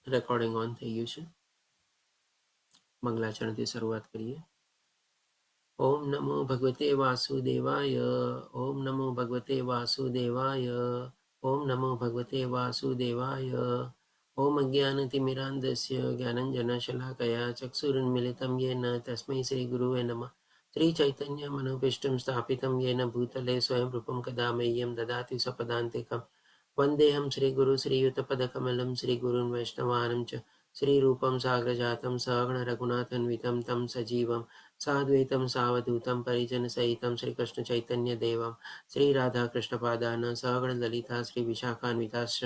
Recording on થઈ ગયું છે. મંગલાચરણથી શરૂઆત કરીએ. ઓમ નમો ભગવતે વાસુદેવાય. ઓમ નમો ભગવતે વાસુદેવાય. ઓમ નમો ભગવતે વાસુદેવાય. ઓમ અજ્ઞાનતિમિરાન્ધસ્ય જ્ઞાનંજનશલાકયા ચક્ષુરુન્મિલિतं येन તસ્मै શ્રીગુરુવે નમઃ. श्रीचैतन्यमनोभीष्टं स्थापितं येन भूतले स्वयं रूपं कदा मह्यं ददाति स्वपदान्तिकं. वन्देऽहं श्रीगुरु श्रीयुतपदकमलं श्रीगुरुन् वैष्णवानं च. श्रीरूपं साग्रजातं सहगणरघुनाथान्वितं तं सजीवं साद्वैतं सावधूतं परिजनसहितं श्रीकृष्णचैतन्यदेवं श्रीराधाकृष्णपादान् सहगणललिता श्रीविशाखान्विताश्च.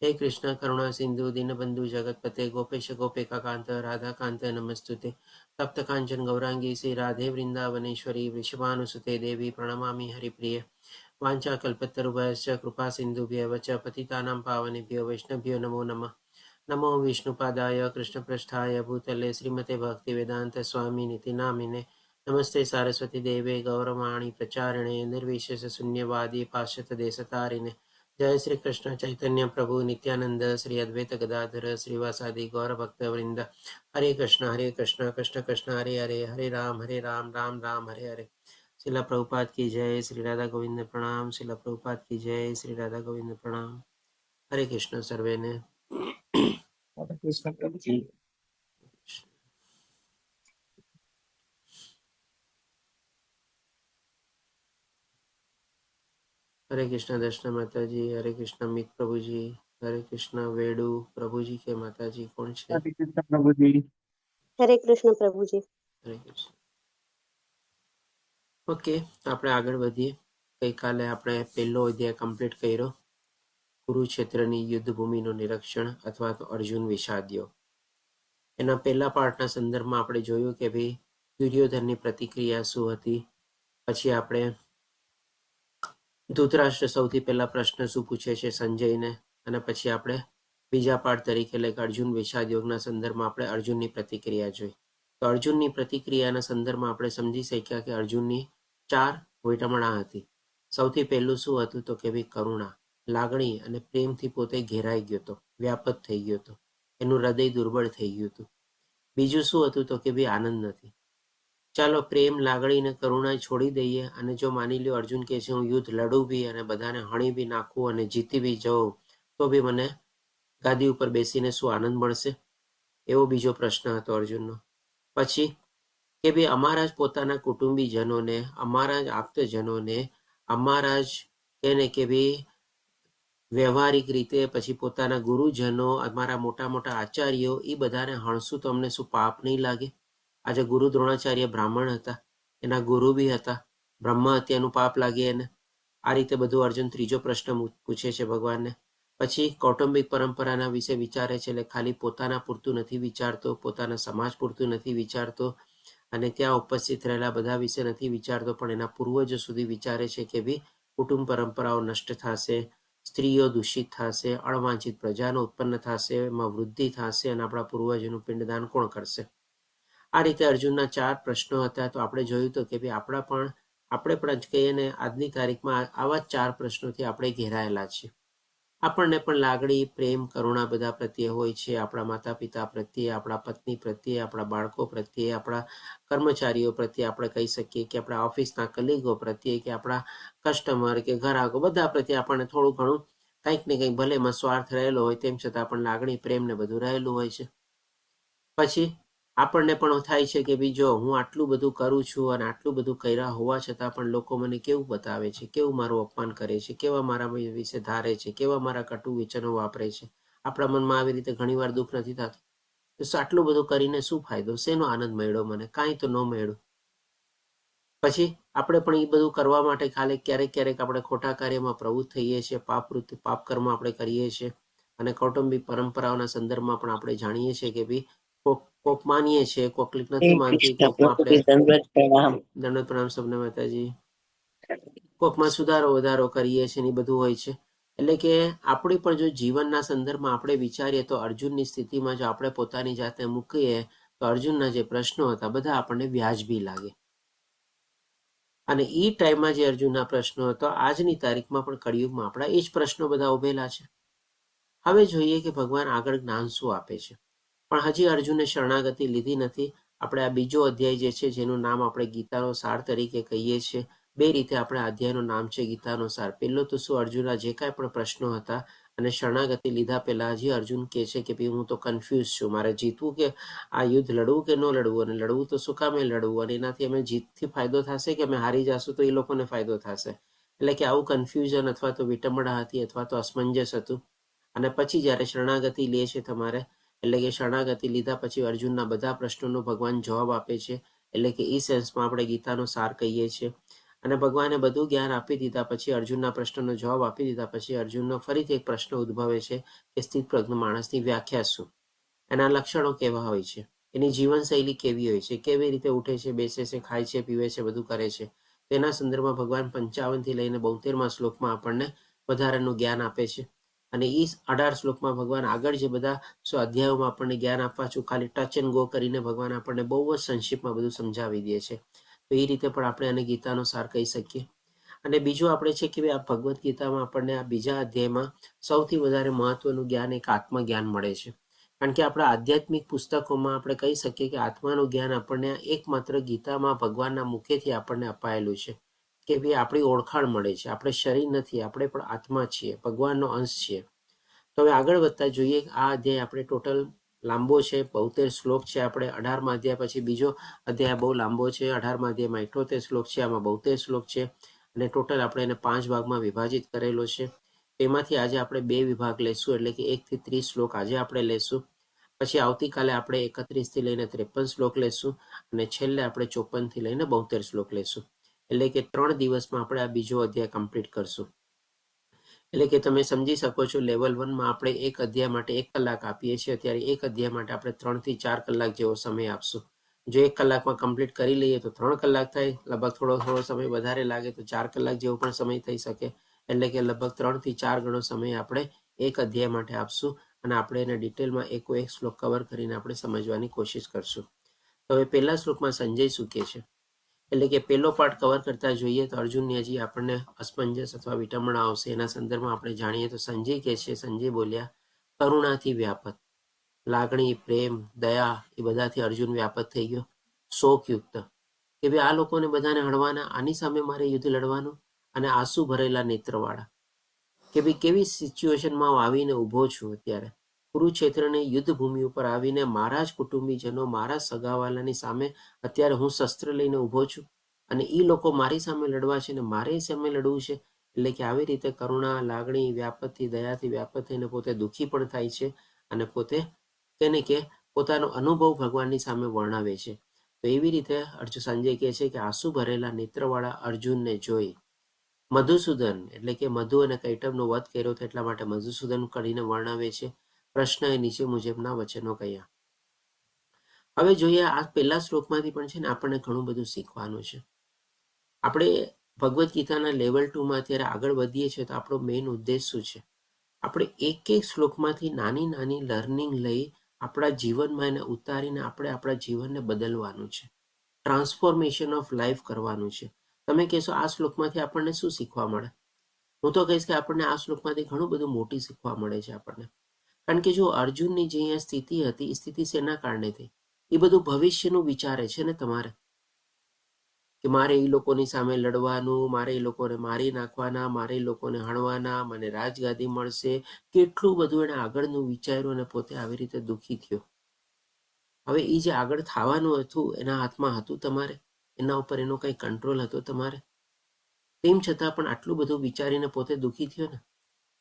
हे कृष्ण करुणा सिंधु दीनबंधु जगतपते गोपेश गोपिकाकांत राधाकांत नमस्तुते. तप्त कांचन गौरांगी श्री राधे वृंदावनेश्वरी वृषभानुसुते देवी प्रणमामि हरिप्रिय. वाञ्छाकल्पतरुभ्यश्च कृपा सिन्धुभ्यः च पतितानां पावनेभ्यो वैष्णवभ्यो नमो नमः. नमो विष्णुपादाय कृष्णपृष्ठाय भूतले श्रीमते भक्तिवेदांत स्वामिनिति नामिने. नमस्ते सारस्वती देवे गौरवाणी प्रचारिणे निर्विशेष शून्यवादी पाश्चात्य देशतारिणे. जय श्री कृष्ण चैतन्य प्रभु नित्यानंद श्री अद्वैत गदाधर श्रीवासादि गौर भक्त वृंद. हरे कृष्ण कृष्ण कृष्ण हरे हरे हरे राम राम राम हरे हरे. श्रीला प्रभुपाद की जय. श्री राधा गोविंद प्रणाम. श्रीला प्रभुपाद की जय. श्री राधा गोविंद प्रणाम. हरे कृष्ण सर्वे ने. कृष्ण प्रभु जी। हरे कृष्ण दर्शन माता जी. हरे कृष्ण मित प्रभु जी. हरे कृष्ण वेडू प्रभु जी के माता जी कौन छे? हरे कृष्ण प्रभु जी। हरे कृष्ण प्रभुजी. हरे कृष्ण. ओके, આપણે આગળ વધીએ. ગઈકાલે આપણે પહેલો અધ્યાય કમ્પ્લીટ કર્યો, કુરુક્ષેત્રની યુદ્ધભૂમિનું નિરીક્ષણ અથવા તો અર્જુન વિષાદ્યો. એના પહેલા પાર્ટના સંદર્ભમાં આપણે જોયું કે ભાઈ દુર્યોધનની પ્રતિક્રિયા શું હતી. પછી આપણે ધૃતરાષ્ટ્ર સૌથી પહેલા પ્રશ્ન શું પૂછે છે સંજયને, અને પછી આપણે બીજા પાર્ટ તરીકે એટલે કે અર્જુન વિષાદયોગના સંદર્ભમાં આપણે અર્જુનની પ્રતિક્રિયા જોઈ. તો અર્જુનની પ્રતિક્રિયાના સંદર્ભમાં આપણે સમજી શક્યા કે અર્જુનની 4 વિટમણા હતી. સૌથી પહેલું શું હતું તો કે ભાઈ કરુણા, લાગણી અને પ્રેમથી પોતે ઘેરાઈ ગયો હતો, વ્યાપક થઈ ગયો હતો, એનું હૃદય દુર્બળ થઈ ગયું હતું. બીજું શું હતું તો કે ભાઈ આનંદ નથી. ચાલો પ્રેમ, લાગણી અને કરુણા છોડી દઈએ અને જો માની લ્યો અર્જુન કહે છે હું યુદ્ધ લડું બી અને બધાને હણી બી નાખું અને જીતી બી જાઉં તો બી મને ગાદી ઉપર બેસીને શું આનંદ મળશે? એવો બીજો પ્રશ્ન હતો અર્જુનનો. પછી કે ભાઈ અમારા જ પોતાના કુટુંબીજનોને, અમારા જ આપ્તજનોને, અમારા જ એને કે ભાઈ વ્યવહારિક રીતે પછી પોતાના ગુરુજનો, અમારા મોટા મોટા આચાર્યો, એ બધાને હણશું તો અમને શું પાપ નહીં લાગે? આજે ગુરુ દ્રોણાચાર્ય બ્રાહ્મણ હતા, એના ગુરુ બી હતા, બ્રહ્મ હત્યાનું પાપ લાગે એને? આ રીતે બધું અર્જુન ત્રીજો પ્રશ્ન પૂછે છે ભગવાનને. પછી કૌટુંબિક પરંપરાના વિશે વિચારે છે, એટલે ખાલી પોતાના પૂરતું નથી વિચારતો, પોતાના સમાજ પૂરતું નથી વિચારતો અને ત્યાં ઉપસ્થિત રહેલા બધા વિશે નથી વિચારતો, પણ એના પૂર્વજો સુધી વિચારે છે કે ભાઈ કુટુંબ પરંપરાઓ નષ્ટ થશે, સ્ત્રીઓ દૂષિત થશે, અણવાંછિત પ્રજાનો ઉત્પન્ન થશે, એમાં વૃદ્ધિ થશે અને આપણા પૂર્વજોનું પિંડદાન કોણ કરશે? આ રીતે અર્જુનના 4 પ્રશ્નો હતા. તો આપણે જોયું તો કે ભાઈ આપણે પણ કહીએ ને આજની તારીખમાં આવા 4 પ્રશ્નોથી આપણે ઘેરાયેલા છીએ. આપણને પણ લાગણી, પ્રેમ, કરુણા બધા પ્રત્યે હોય છે. આપણા માતા પિતા પ્રત્યે, આપણા પત્ની પ્રત્યે, આપણા બાળકો પ્રત્યે, આપણા કર્મચારીઓ પ્રત્યે, આપણે કહી શકીએ કે આપણા ઓફિસના કલીગો પ્રત્યે, કે આપણા કસ્ટમર કે ગ્રાહકો, બધા પ્રત્યે આપણને થોડું ઘણું કંઈક ને કંઈક ભલે એમાં સ્વાર્થ રહેલો હોય તેમ છતાં પણ લાગણી, પ્રેમ ને બધું રહેલું હોય છે. પછી આપણને પણ થાય છે કે બીજો હું આટલું બધું કરું છું અને આટલું બધું કર્યા હોવા છતાં પણ લોકો મને કેવું બતાવે છે, કેવું મારું અપમાન કરે છે, કેવા મારા વિશે ધારે છે, કેવા મારા કટુ વચનો વાપરે છે. આપણા મનમાં આવી રીતે ઘણીવાર દુઃખ નથી થતું. તો આટલું બધું કરીને શું ફાયદો? શેનો આનંદ મળ્યો મને? કાંઈ તો ન મળ્યું. પછી આપણે પણ એ બધું કરવા માટે ખાલી ક્યારેક આપણે ખોટા કાર્યમાં પ્રવૃત્ત થઈએ છીએ, પાપ કર્મ આપણે કરીએ છીએ. અને કૌટુંબિક પરંપરાઓના સંદર્ભમાં પણ આપણે જાણીએ છીએ કે ભાઈ કોક માનીએ છીએ, કોક નથી માનતી, કોકમાં આપણે દંડવત પ્રણામ સૌને માતાજી, કોકમાં સુધારો વધારો કરીએ છીએ ને બધું હોય છે. એટલે કે આપણી પણ જો જીવનના સંદર્ભમાં આપણે વિચારીએ તો અર્જુનની સ્થિતિમાં જો આપણે પોતાની જાતે મૂકીએ તો અર્જુનના જે પ્રશ્નો હતા બધા આપણને વ્યાજબી લાગે. અને એ ટાઈમમાં જે અર્જુનના પ્રશ્નો હતો આજની તારીખમાં પણ કળિયુગમાં આપણા એ જ પ્રશ્નો બધા ઉભેલા છે. હવે જોઈએ કે ભગવાન આગળ જ્ઞાન શું આપે છે. પણ હજી અર્જુને શરણાગતિ લીધી નથી. આપણે આ બીજો અધ્યાય જે છે જેનું નામ આપણે ગીતાનો સાર તરીકે કહીએ છીએ. બે રીતે આપણે અધ્યાયનું નામ છે ગીતાનો સાર. પહેલો તો શું, અર્જુનના જે કાંઈ પણ પ્રશ્નો હતા અને શરણાગતિ લીધા પહેલા હજી અર્જુન કહે છે કે ભાઈ હું તો કન્ફ્યુઝ છું, મારે જીતવું કે આ યુદ્ધ લડવું કે ન લડવું, અને લડવું તો શું કામે લડવું, અને એનાથી અમે જીતથી ફાયદો થશે કે અમે હારી જશું તો એ લોકોને ફાયદો થશે. એટલે કે આવું કન્ફ્યુઝન અથવા તો વિટંબણા હતી અથવા તો અસમંજસ હતું. અને પછી જ્યારે શરણાગતિ લે છે તમારે, એટલે કે શરણાગતિ લીધા પછી અર્જુનના બધા પ્રશ્નોનો ભગવાન જવાબ આપે છે. એટલે કે એ સેન્સમાં આપણે ગીતાનો સાર કહીએ છીએ. અને ભગવાને બધું જ્ઞાન આપી દીધા પછી, અર્જુનના પ્રશ્નનો જવાબ આપી દીધા પછી અર્જુનનો ફરીથી એક પ્રશ્ન ઉદ્ભવે છે કે સ્થિતપ્રજ્ઞ માણસની વ્યાખ્યા શું, એના લક્ષણો કેવા હોય છે, એની જીવનશૈલી કેવી હોય છે, કેવી રીતે ઉઠે છે, બેસે છે, ખાય છે, પીવે છે, બધું કરે છે. તેના સંદર્ભમાં ભગવાન 55 લઈને 72મા શ્લોકમાં આપણને વધારાનું જ્ઞાન આપે છે. અને એ 18 શ્લોકમાં ભગવાન આગળ જે બધા અધ્યાયોમાં આપણને જ્ઞાન આપવા છું, ખાલી ટચ એન્ડ ગો કરીને ભગવાન આપણને બહુ જ સંક્ષિપ્તમાં બધું સમજાવી દે છે. તો એ રીતે પણ આપણે આને ગીતાનો સાર કહી શકીએ. અને બીજું આપણે છે કે આ ભગવદ્ ગીતામાં આપણને આ બીજા અધ્યાયમાં સૌથી વધારે મહત્વનું જ્ઞાન એક આત્મજ્ઞાન મળે છે. કારણ કે આપણા આધ્યાત્મિક પુસ્તકોમાં આપણે કહી શકીએ કે આત્માનું જ્ઞાન આપણને એકમાત્ર ગીતામાં ભગવાનના મુખેથી આપણને અપાયેલું છે કે ભાઈ આપણી ઓળખાણ મળે છે. આપણે શરીર નથી, આપણે પણ આત્મા છીએ, ભગવાનનો અંશ છીએ. તો હવે આગળ વધતા જોઈએ. આ અધ્યાય આપણે ટોટલ લાંબો છે, 72 શ્લોક છે. આપણે 18મા અધ્યાય પછી બીજો અધ્યાય બહુ લાંબો છે. 18મા અધ્યાયમાં 78 શ્લોક છે, આમાં 72 શ્લોક છે. અને ટોટલ આપણે એને 5 ભાગમાં વિભાજિત કરેલો છે. એમાંથી આજે આપણે 2 વિભાગ લેશું, એટલે કે 1 થી 30 શ્લોક આજે આપણે લેશું. પછી આવતીકાલે આપણે 31 થી લઈને 53 શ્લોક લેશું, અને છેલ્લે આપણે 54 થી લઈને 72 શ્લોક લેશું. એટલે કે 3 દિવસમાં આપણે આ બીજો અધ્યાય કમ્પ્લીટ કરશું. એટલે કે તમે સમજી શકો છો, લેવલ 1માં આપણે એક અધ્યાય માટે 1 કલાક આપીએ છીએ. અત્યારે એક અધ્યાય માટે આપણે 3 થી 4 કલાક જેવો સમય આપશું. જો 1 કલાકમાં કમ્પ્લીટ કરી લઈએ તો 3 કલાક થાય, લગભગ થોડો સમય વધારે લાગે તો 4 કલાક જેવો પણ સમય થઈ શકે. એટલે કે લગભગ 3 થી 4 ગણો સમય આપણે એક અધ્યાય માટે આપશું, અને આપણે એને ડિટેલમાં એક શ્લોક કવર કરીને આપણે સમજવાની કોશિશ કરશું. તો હવે પહેલા શ્લોકમાં સંજય શું કહે છે, એટલે કે પહેલો પાર્ટ કવર કરતા જોઈએ તો અર્જુનની હજી આપણને અસમંજસ અથવા વિટંબણા આવશે. એના સંદર્ભમાં આપણે જાણીએ તો સંજય કહે છે, સંજય બોલ્યા, કરુણાથી વ્યાપત, લાગણી, પ્રેમ, દયા એ બધાથી અર્જુન વ્યાપત થઈ ગયો. શોકયુક્ત કે ભાઈ આ લોકોને બધાને હણવાના, આની સામે મારે યુદ્ધ લડવાનું. અને આંસુ ભરેલા નેત્રવાળા કે ભાઈ કેવી સિચ્યુએશનમાં હું આવીને ઊભો છું. અત્યારે કુરુક્ષેત્રની યુદ્ધ ભૂમિ ઉપર આવીને મારા જ કુટુંબીજનો, મારા સગાવાલાની સામે અત્યારે હું શસ્ત્ર લઈને ઊભો છું, અને એ લોકો મારી સામે લડવા છે ને મારે સામે લડવું છે. એટલે કે આવી રીતે કરુણા, લાગણી, વ્યાપતથી, દયાથી વ્યાપત થઈને પોતે દુઃખી પણ થાય છે, અને પોતે તેને કે પોતાનો અનુભવ ભગવાનની સામે વર્ણવે છે. તો એવી રીતે સંજય કહે છે કે આંસુ ભરેલા નેત્રવાળા અર્જુનને જોઈ મધુસૂદન, એટલે કે મધુ અને કૈટબનો વધ કર્યો હતો એટલા માટે મધુસૂદન કરીને વર્ણવે છે. પ્રશ્ન એ નીચે મુજબના વચનો કયા. હવે જોઈએ, આ પહેલા શ્લોકમાંથી પણ છે ને આપણને ઘણું બધું શીખવાનું છે. આપણે ભગવદ્ ગીતાના લેવલ 2માં અત્યારે આગળ વધીએ છીએ તો આપણો મેઇન ઉદ્દેશ શું છે? આપણે એક શ્લોકમાંથી નાની નાની લર્નિંગ લઈ આપણા જીવનમાં એને ઉતારીને આપણે આપણા જીવનને બદલવાનું છે. ટ્રાન્સફોર્મેશન ઓફ લાઈફ કરવાનું છે. તમે કહેશો આ શ્લોકમાંથી આપણને શું શીખવા મળે? હું તો કહીશ કે આપણને આ શ્લોકમાંથી ઘણું બધું મોટી શીખવા મળે છે આપણને. કારણ કે જો અર્જુનની જે અહીંયા સ્થિતિ હતી, એ સ્થિતિ શેના કારણે થઈ? એ બધું ભવિષ્યનું વિચારે છે ને તમારે, કે મારે એ લોકોની સામે લડવાનું, મારે એ લોકોને મારી નાખવાના, મારે એ લોકોને હણવાના, મને રાજગાદી મળશે. કેટલું બધું એને આગળનું વિચાર્યું અને પોતે આવી રીતે દુઃખી થયો. હવે એ જે આગળ થવાનું હતું એના હાથમાં હતું તમારે? એના ઉપર એનો કંઈ કંટ્રોલ હતો તમારે? તેમ છતાં પણ આટલું બધું વિચારીને પોતે દુઃખી થયો ને.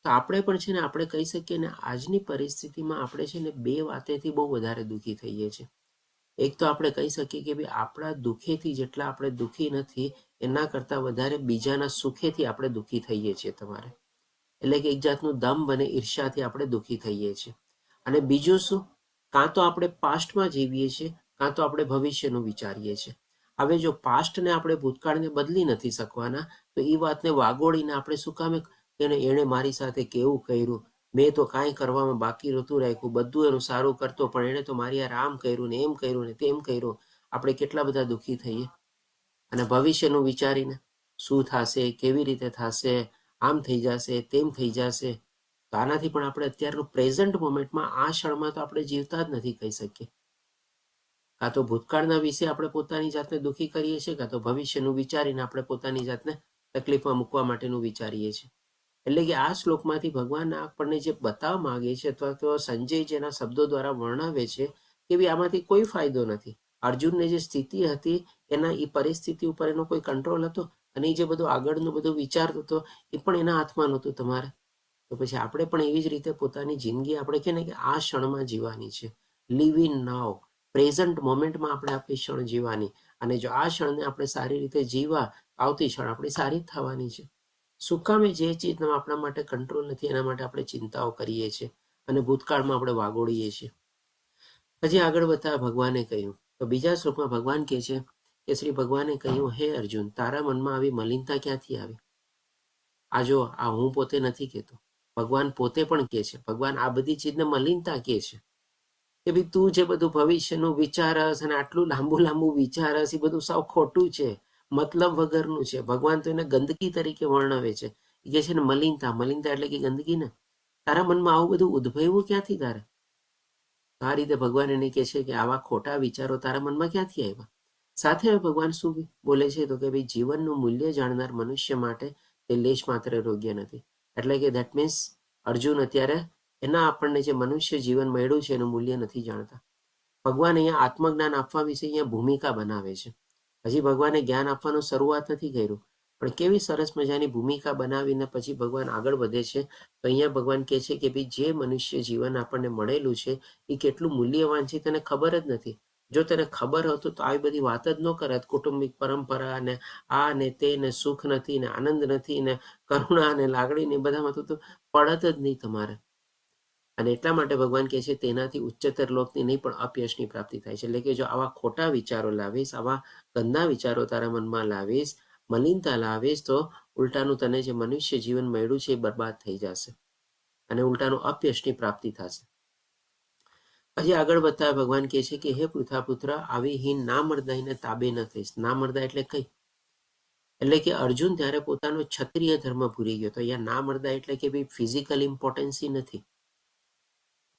તો આપણે પણ છે ને, આપણે કહી શકીએ ને, આજની પરિસ્થિતિમાં આપણે છે ને 2 વાતેથી બહુ વધારે દુઃખી થઈએ છીએ. એક તો આપણે કહી શકીએ કે ભાઈ આપણા દુઃખેથી જેટલા આપણે દુઃખી નથી, એના કરતાં વધારે બીજાના સુખેથી આપણે દુઃખી થઈએ છીએ તમારે. એટલે કે એક જાતનું દંભ અને ઈર્ષ્યાથી આપણે દુઃખી થઈએ છીએ. અને બીજું શું, કાં તો આપણે પાસ્ટમાં જીવીએ છીએ, કાં તો આપણે ભવિષ્યનું વિચારીએ છીએ. હવે જો પાસ્ટને આપણે ભૂતકાળને બદલી નથી શકવાના, તો એ વાતને વાગોળીને આપણે શું કામે એણે મારી સાથે કેવું કર્યું, મેં તો કાંઈ કરવામાં બાકી નહોતું રાખ્યું, બધું એનું સારું કરતો, પણ એણે તો મારી યાર આમ કર્યું ને એમ કર્યું ને તેમ કર્યું. આપણે કેટલા બધા દુઃખી થઈએ. અને ભવિષ્યનું વિચારીને શું થશે, કેવી રીતે થશે, આમ થઈ જશે, તેમ થઈ જશે. તો આનાથી પણ આપણે અત્યારનું પ્રેઝન્ટ મોમેન્ટમાં આ ક્ષણમાં તો આપણે જીવતા જ નથી કહી શકીએ. કાં તો ભૂતકાળના વિશે આપણે પોતાની જાતને દુઃખી કરીએ છીએ, કાં તો ભવિષ્યનું વિચારીને આપણે પોતાની જાતને તકલીફમાં મૂકવા માટેનું વિચારીએ છીએ. એટલે કે આ શ્લોકમાંથી ભગવાન આપણને જે બતાવવા માંગે છે અથવા તો સંજય જેના શબ્દો દ્વારા વર્ણવે છે કે ભાઈ આમાંથી કોઈ ફાયદો નથી. અર્જુનને જે સ્થિતિ હતી એના એ પરિસ્થિતિ ઉપર એનો કોઈ કંટ્રોલ હતો, અને એ જે બધું આગળનું બધું વિચારતો હતો એ પણ એના હાથમાં નહોતું તમારે. તો પછી આપણે પણ એવી જ રીતે પોતાની જિંદગી આપણે કહે ને કે આ ક્ષણમાં જીવવાની છે. લીવ ઇન નાવ, પ્રેઝન્ટ મોમેન્ટમાં આપણે આપણી ક્ષણ જીવવાની. અને જો આ ક્ષણને આપણે સારી રીતે જીવવા, આવતી ક્ષણ આપણી સારી જ થવાની છે. શું કામે જે ચીજનો આપણા માટે કંટ્રોલ નથી એના માટે આપણે ચિંતાઓ કરીએ છીએ અને ભૂતકાળમાં આપણે વાગોળીએ છીએ. હજી આગળ વધતા ભગવાને કહ્યું, તો બીજા શ્લોકમાં ભગવાન કહે છે કે શ્રી ભગવાને કહ્યું, હે અર્જુન, તારા મનમાં આવી મલિનતા ક્યાંથી આવી? આ જો, આ હું પોતે નથી કહેતો, ભગવાન પોતે પણ કહે છે. ભગવાન આ બધી ચીજને મલિનતા કહે છે કે ભાઈ તું જે બધું ભવિષ્યનું વિચારસ અને આટલું લાંબુ વિચારસ, એ બધું સાવ ખોટું છે, મતલબ વગરનું છે. ભગવાન તો એને ગંદકી તરીકે વર્ણવે છે. એ કહે છે ને મલિનતા, મલિનતા એટલે કે ગંદકી ને. તારા મનમાં આવું બધું ઉદ્ભવ્યું ક્યાંથી તારે? આ રીતે ભગવાન એને કહે છે કે આવા ખોટા વિચારો તારા મનમાં ક્યાંથી આવ્યા? સાથે ભગવાન શું બોલે છે તો કે ભાઈ જીવનનું મૂલ્ય જાણનાર મનુષ્ય માટે તે લેશ માત્ર યોગ્ય નથી. એટલે કે ધેટ મીન્સ અર્જુન અત્યારે એના આપણને જે મનુષ્ય જીવન મળ્યું છે એનું મૂલ્ય નથી જાણતા. ભગવાન અહીંયા આત્મજ્ઞાન આપવા વિશે અહીંયા ભૂમિકા બનાવે છે. હજી ભગવાને જ્ઞાન આપવાનું શરૂઆત નથી કર્યું, પણ કેવી સરસ મજાની ભૂમિકા બનાવીને પછી ભગવાન આગળ વધે છે. તો અહીંયા ભગવાન કહે છે કે ભાઈ જે મનુષ્ય જીવન આપણને મળેલું છે એ કેટલું મૂલ્યવાન છે તને ખબર જ નથી. જો તને ખબર હતું તો આવી બધી વાત જ ન કરત. કૌટુંબિક પરંપરા ને આ ને તે ને સુખ નથી ને આનંદ નથી ને કરુણા ને લાગણી ને બધામાં તો પડત જ નહીં તમારે. અને એટલા માટે ભગવાન કહે છે તેનાથી ઉચ્ચતર લોકની નહીં પણ અપયશની પ્રાપ્તિ થાય છે. એટલે કે જો આવા ખોટા વિચારો લાવીશ, આવા ગંદા વિચારો તારા મનમાં લાવીશ, મલિનતા લાવીશ, તો ઉલટાનું તને જે મનુષ્ય જીવન મળ્યું છે એ બરબાદ થઈ જશે અને ઉલટાનું અપયશની પ્રાપ્તિ થશે. પછી આગળ વધતા ભગવાન કહે છે કે હે પૃથાપુત્ર, આવી હીન ના મર્દાઈને તાબે ન થઈશ. ના મર્દા એટલે કઈ? એટલે કે અર્જુન ત્યારે પોતાનો ક્ષત્રિય ધર્મ ભૂલી ગયો. તો અહીંયા ના મર્દા એટલે કે ભાઈ ફિઝિકલ ઇમ્પોર્ટન્સી નથી.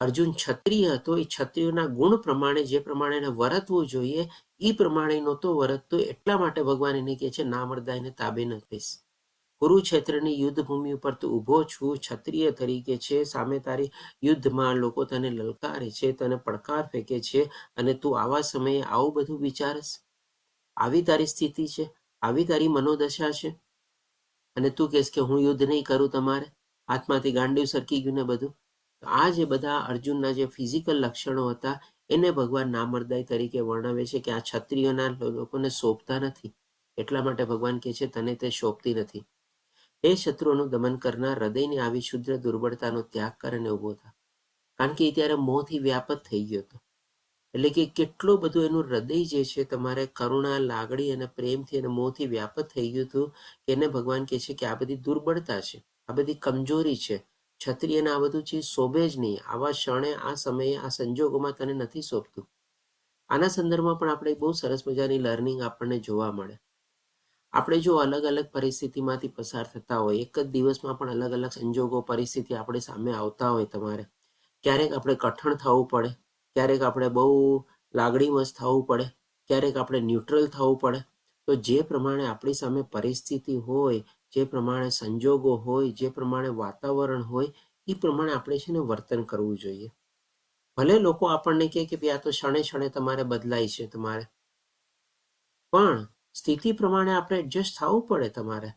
અર્જુન ક્ષત્રિય હતો, એ ક્ષત્રિયોના ગુણ પ્રમાણે જે પ્રમાણે એને વર્તવું જોઈએ એ પ્રમાણે નહોતો વર્તતો. એટલા માટે ભગવાન એને કહે છે ના મર્દાઈને તાબે ન થઈશ. કુરુક્ષેત્રની યુદ્ધ ભૂમિ ઉપર તું ઊભો છું, ક્ષત્રિય તરીકે છે, સામે તારી યુદ્ધમાં લોકો તને લલકારે છે, તને પડકાર ફેંકે છે, અને તું આવા સમયે આવું બધું વિચારસ? આવી તારી સ્થિતિ છે, આવી તારી મનોદશા છે, અને તું કહેશ કે હું યુદ્ધ નહીં કરું, તમારે હાથમાંથી ગાંડિયું સરકી ગયું ને બધું. તો આ જે બધા અર્જુનના જે ફિઝિકલ લક્ષણો હતા એને ભગવાન નામર્દાય તરીકે વર્ણવે છે કે આ ક્ષત્રિયોના લોકોને શોભતા નથી. એટલા માટે ભગવાન કહે છે તને તે શોભતી નથી. એ શત્રુઓનું દમન કરનાર હૃદયની આવી શુદ્ર દુર્બળતાનો ત્યાગ કર અને ઊભો થા. કારણ કે એ ત્યારે મોહથી વ્યાપત થઈ ગયો હતો. એટલે કે કેટલું બધું એનું હૃદય જે છે તમારે કરુણા, લાગણી અને પ્રેમથી અને મોહથી વ્યાપત થઈ ગયું હતું કે એને ભગવાન કહે છે કે આ બધી દુર્બળતા છે, આ બધી કમજોરી છે. ક્ષત્રિયને આ બધું ચીજ શોભે જ નહીં. આવા ક્ષણે, આ સમયે, આ સંજોગોમાં તને નથી શોભતું. આના સંદર્ભમાં પણ આપણે બહુ સરસ મજાની લર્નિંગ આપણને જોવા મળે. આપણે જો અલગ અલગ પરિસ્થિતિમાંથી પસાર થતા હોય, એક જ દિવસમાં પણ અલગ અલગ સંજોગો, પરિસ્થિતિ આપણે સામે આવતા હોય તમારે, ક્યારેક આપણે કઠણ થવું પડે, ક્યારેક આપણે બહુ લાગણીવશ થવું પડે, ક્યારેક આપણે ન્યુટ્રલ થવું પડે. તો જે પ્રમાણે આપણી સામે પરિસ્થિતિ હોય, જે પ્રમાણે સંજોગો હોય, જે પ્રમાણે વાતાવરણ હોય, એ પ્રમાણે આપણે છે ને વર્તન કરવું જોઈએ. ભલે લોકો આપણને કહે કે ભાઈ આ તો ક્ષણે ક્ષણે તમારે બદલાય છે તમારે, પણ સ્થિતિ પ્રમાણે આપણે એડજસ્ટ થવું પડે તમારે.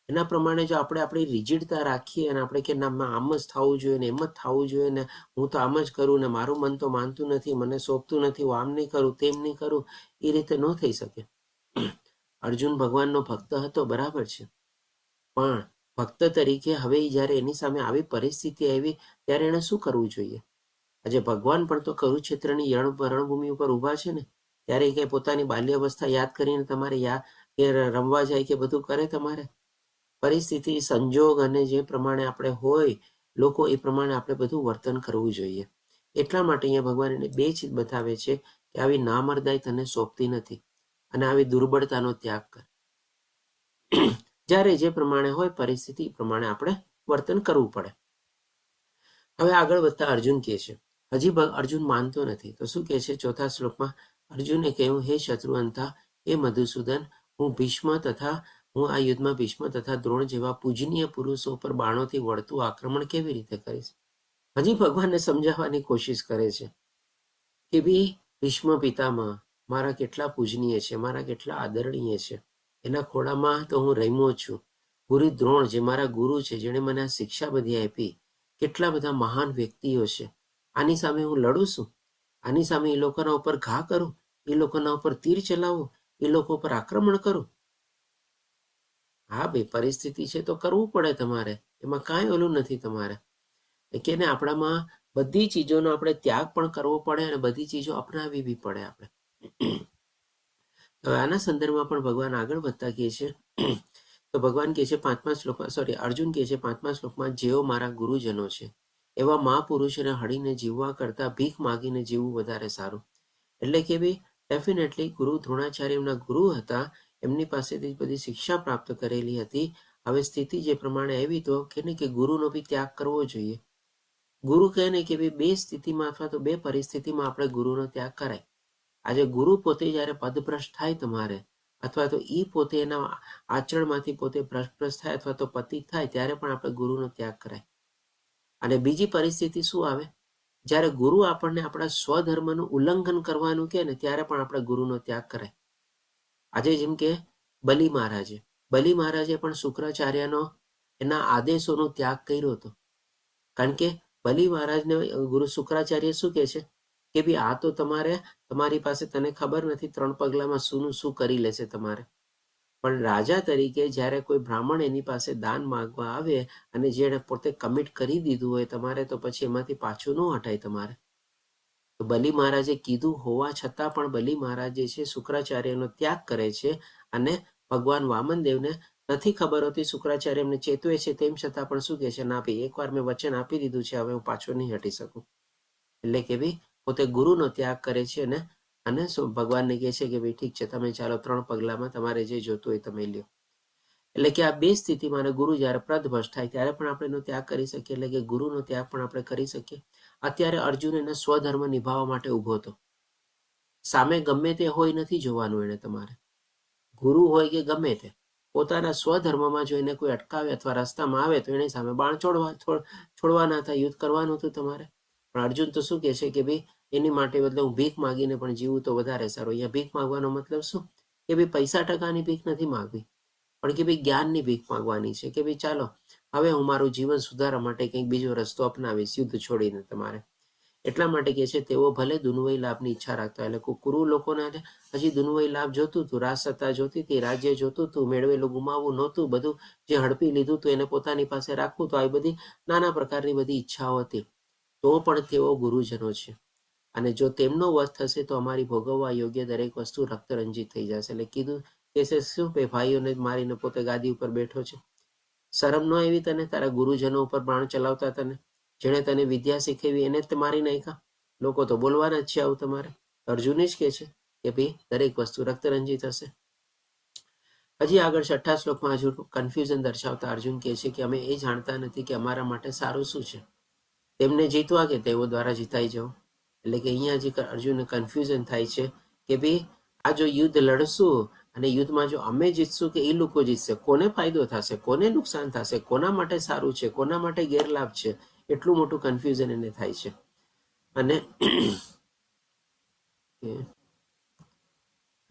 એના પ્રમાણે જો આપણે આપણી રિજિડતા રાખીએ અને આપણે કે ના આમ જ થવું જોઈએ ને એમ જ થવું જોઈએ ને હું તો આમ જ કરું ને મારું મન તો માનતું નથી, મને સોંપતું નથી, હું આમ નહીં કરું, તેમ નહીં કરું, એ રીતે ન થઈ શકે. અર્જુન ભગવાનનો ભક્ત હતો, બરાબર છે, પણ ભક્ત તરીકે હવે જ્યારે એની સામે આવી પરિસ્થિતિ આવી ત્યારે એણે શું કરવું જોઈએ? આજે ભગવાન પણ તો કુરુક્ષેત્રની રણભૂમિ ઉપર ઊભા છે ને, ત્યારે કે પોતાની બાલ્યાવસ્થા યાદ કરીને તમારે કે રમવા જાય કે બધું કરે. તમારે પરિસ્થિતિ, સંજોગ અને જે પ્રમાણે આપણે હોય લોકો એ પ્રમાણે આપણે બધું વર્તન કરવું જોઈએ. એટલા માટે અહીંયા ભગવાન એને બે ચીજ બતાવે છે કે આવી નામર્દાય તને સોંપતી નથી અને આવી દુર્બળતાનો ત્યાગ કર. જ્યારે જે પ્રમાણે હોય પરિસ્થિતિ પ્રમાણે આપણે વર્તન કરવું પડે. હવે આગળ વધતા અર્જુન કહે છે, હજી અર્જુન માનતો નથી. તો શું કહે છે ચોથા શ્લોકમાં? અર્જુને કહ્યું, હે શત્રુઅંતા, હે મધુસૂદન, હું આ યુદ્ધમાં ભીષ્મ તથા દ્રોણ જેવા પૂજનીય પુરુષો પર બાણોથી વળતું આક્રમણ કેવી રીતે કરીશ? હજી ભગવાનને સમજાવવાની કોશિશ કરે છે કે ભી ભીષ્મ પિતામહ મારા કેટલા પૂજનીય છે, મારા કેટલા આદરણીય છે, એના ખોળામાં તો હું રમ્યો છું. ગુરુ દ્રોણ જે મારા ગુરુ છે, જેણે મને આ શિક્ષા બધી આપી, કેટલા બધા મહાન વ્યક્તિઓ છે. આની સામે હું લડું છું? આની સામે એ લોકોના ઉપર ઘા કરું, એ લોકોના ઉપર તીર ચલાવું, એ લોકો પર આક્રમણ કરું? હા ભાઈ, પરિસ્થિતિ છે તો કરવું પડે તમારે, એમાં કાંઈ ઓલું નથી તમારે. કે ને આપણામાં બધી ચીજોનો આપણે ત્યાગ પણ કરવો પડે અને બધી ચીજો અપનાવવી બી પડે આપણે. હવે આના સંદર્ભમાં પણ ભગવાન આગળ વધતા કહે છે. તો ભગવાન કહે છે અર્જુન કહે છે 5મા શ્લોકમાં, જેઓ મારા ગુરુજનો છે એવા મહાપુરુષોને હળીને જીવવા કરતા ભીખ માગીને જીવવું વધારે સારું. એટલે કે ભાઈ ડેફિનેટલી ગુરુ દ્રોણાચાર્ય એમના ગુરુ હતા, એમની પાસેથી બધી શિક્ષા પ્રાપ્ત કરેલી હતી. હવે સ્થિતિ જે પ્રમાણે આવી તો કે ગુરુનો બી ત્યાગ કરવો જોઈએ. ગુરુ કહે ને કે ભાઈ 2 સ્થિતિમાં અથવા તો 2 પરિસ્થિતિમાં આપણે ગુરુનો ત્યાગ કરાય. આજે ગુરુ પોતે જ્યારે પદભ્રષ્ટ થાય તમારે, અથવા તો ઈ પોતે એના આચરણમાંથી પોતે ભ્રષ્ટ થાય અથવા તો પતિત થાય, ત્યારે પણ આપણે ગુરુનો ત્યાગ કરાય. અને બીજી પરિસ્થિતિ શું આવે? જ્યારે ગુરુ આપણને આપણા સ્વધર્મનું ઉલ્લંઘન કરવાનું કહે ને, ત્યારે પણ આપણે ગુરુનો ત્યાગ કરાય. આજે જેમ કે બલિ મહારાજે પણ શુક્રાચાર્યનો એના આદેશોનો ત્યાગ કર્યો હતો. કારણ કે બલિ મહારાજને ગુરુ શુક્રાચાર્ય શું કહે છે કે ભાઈ આ તો તમારી પાસે તને ખબર નથી 3 પગલામાં શું કરી લેશે તમારે. પણ રાજા તરીકે જ્યારે કોઈ બ્રાહ્મણ એની પાસે દાન માંગવા આવે અને જેણે પોતે કમિટ કરી દીધું હોય તમારે, તો પછી એમાંથી પાછું ન હટાય તમારે. તો બલિ મહારાજે કીધું હોવા છતાં પણ બલિ મહારાજ જે છે શુક્રાચાર્યનો ત્યાગ કરે છે. અને ભગવાન વામનદેવને નથી ખબર હોતી, શુક્રાચાર્ય એમને ચેતવે છે, તેમ છતાં પણ શું કહે છે, ના ભાઈ એકવાર મેં વચન આપી દીધું છે, હવે હું પાછો નહીં હટી શકું. એટલે કે ભાઈ પોતે ગુરુનો ત્યાગ કરે છે અને ભગવાનને કહે છે કે ભાઈ ઠીક છે, તમે ચાલો 3 પગલામાં તમારે જે જોતું હોય તમે લ્યો. એટલે કે આ 2 સ્થિતિમાં ગુરુ જ્યારે પદભ્રષ્ટ થાય ત્યારે પણ આપણે એનો ત્યાગ કરી શકીએ. એટલે કે ગુરુનો ત્યાગ પણ આપણે કરી શકીએ. અત્યારે અર્જુન એના સ્વધર્મ નિભાવવા માટે ઊભો હતો. સામે ગમે તે હોય નથી જોવાનું એને, તમારે ગુરુ હોય કે ગમે તે, પોતાના સ્વધર્મમાં જો એને કોઈ અટકાવે અથવા રસ્તામાં આવે તો એની સામે બાણ છોડવાના હતા, યુદ્ધ કરવાનું હતું તમારે. પણ અર્જુન તો શું કહે છે કે ભાઈ એની માટે બદલે હું ભીખ માગીને પણ જીવું તો વધારે સારું. અહીંયા ભીખ માગવાનો મતલબ શું? કે ભાઈ પૈસા ટકાની ભીખ નથી માગવી, પણ કે ભાઈ જ્ઞાનની ભીખ માગવાની છે. કે ભાઈ ચાલો હવે હું મારું જીવન સુધારવા માટે કંઈક બીજો રસ્તો અપનાવીશ, યુદ્ધ છોડીને તમારે. એટલા માટે કે છે તેઓ ભલે દુન્વય લાભની ઈચ્છા રાખતા. એટલે કુરુ લોકોને હજી દુન્વય લાભ જોતું હતું, રાજસત્તા જોતી હતી, રાજ્ય જોતું હતું, મેળવેલું ગુમાવવું નહોતું, બધું જે હડપી લીધું હતું એને પોતાની પાસે રાખવું. તો આવી બધી નાના પ્રકારની બધી ઈચ્છાઓ હતી. તો પણ તેઓ ગુરુજનો છે અને જો તેમનો વધ થશે તો અમારી ભોગવવા યોગ્ય દરેક વસ્તુ રક્તરંજિત થઈ જશે. એટલે કીધું કે શું ભાઈઓને મારીને પોતે ગાદી ઉપર બેઠો છે? શરમ ન આવી તને? તારા ગુરુજનો ઉપર બાણ ચલાવતા તને, જેણે તને વિદ્યા શીખવી એને જ મારી નાખ્યા. લોકો તો બોલવાના જ છે આવું તમારે. અર્જુન જ કહે છે કે ભાઈ દરેક વસ્તુ રક્તરંજિત હશે. હજી આગળ 6થા શ્લોકમાં હજુ કન્ફ્યુઝન દર્શાવતા અર્જુન કહે છે કે અમે એ જાણતા નથી કે અમારા માટે સારું શું છે. તેમને જીતવા કે તેઓ દ્વારા જીતાઈ જવું. એટલે કે અહીંયા જે અર્જુનને કન્ફ્યુઝન થાય છે કે ભાઈ આ જો યુદ્ધ લડશું અને યુદ્ધમાં જો અમે જીતશું કે એ લોકો જીતશે, કોને ફાયદો થશે, કોને નુકસાન થશે, કોના માટે સારું છે, કોના માટે ગેરલાભ છે, એટલું મોટું કન્ફ્યુઝન એને થાય છે. અને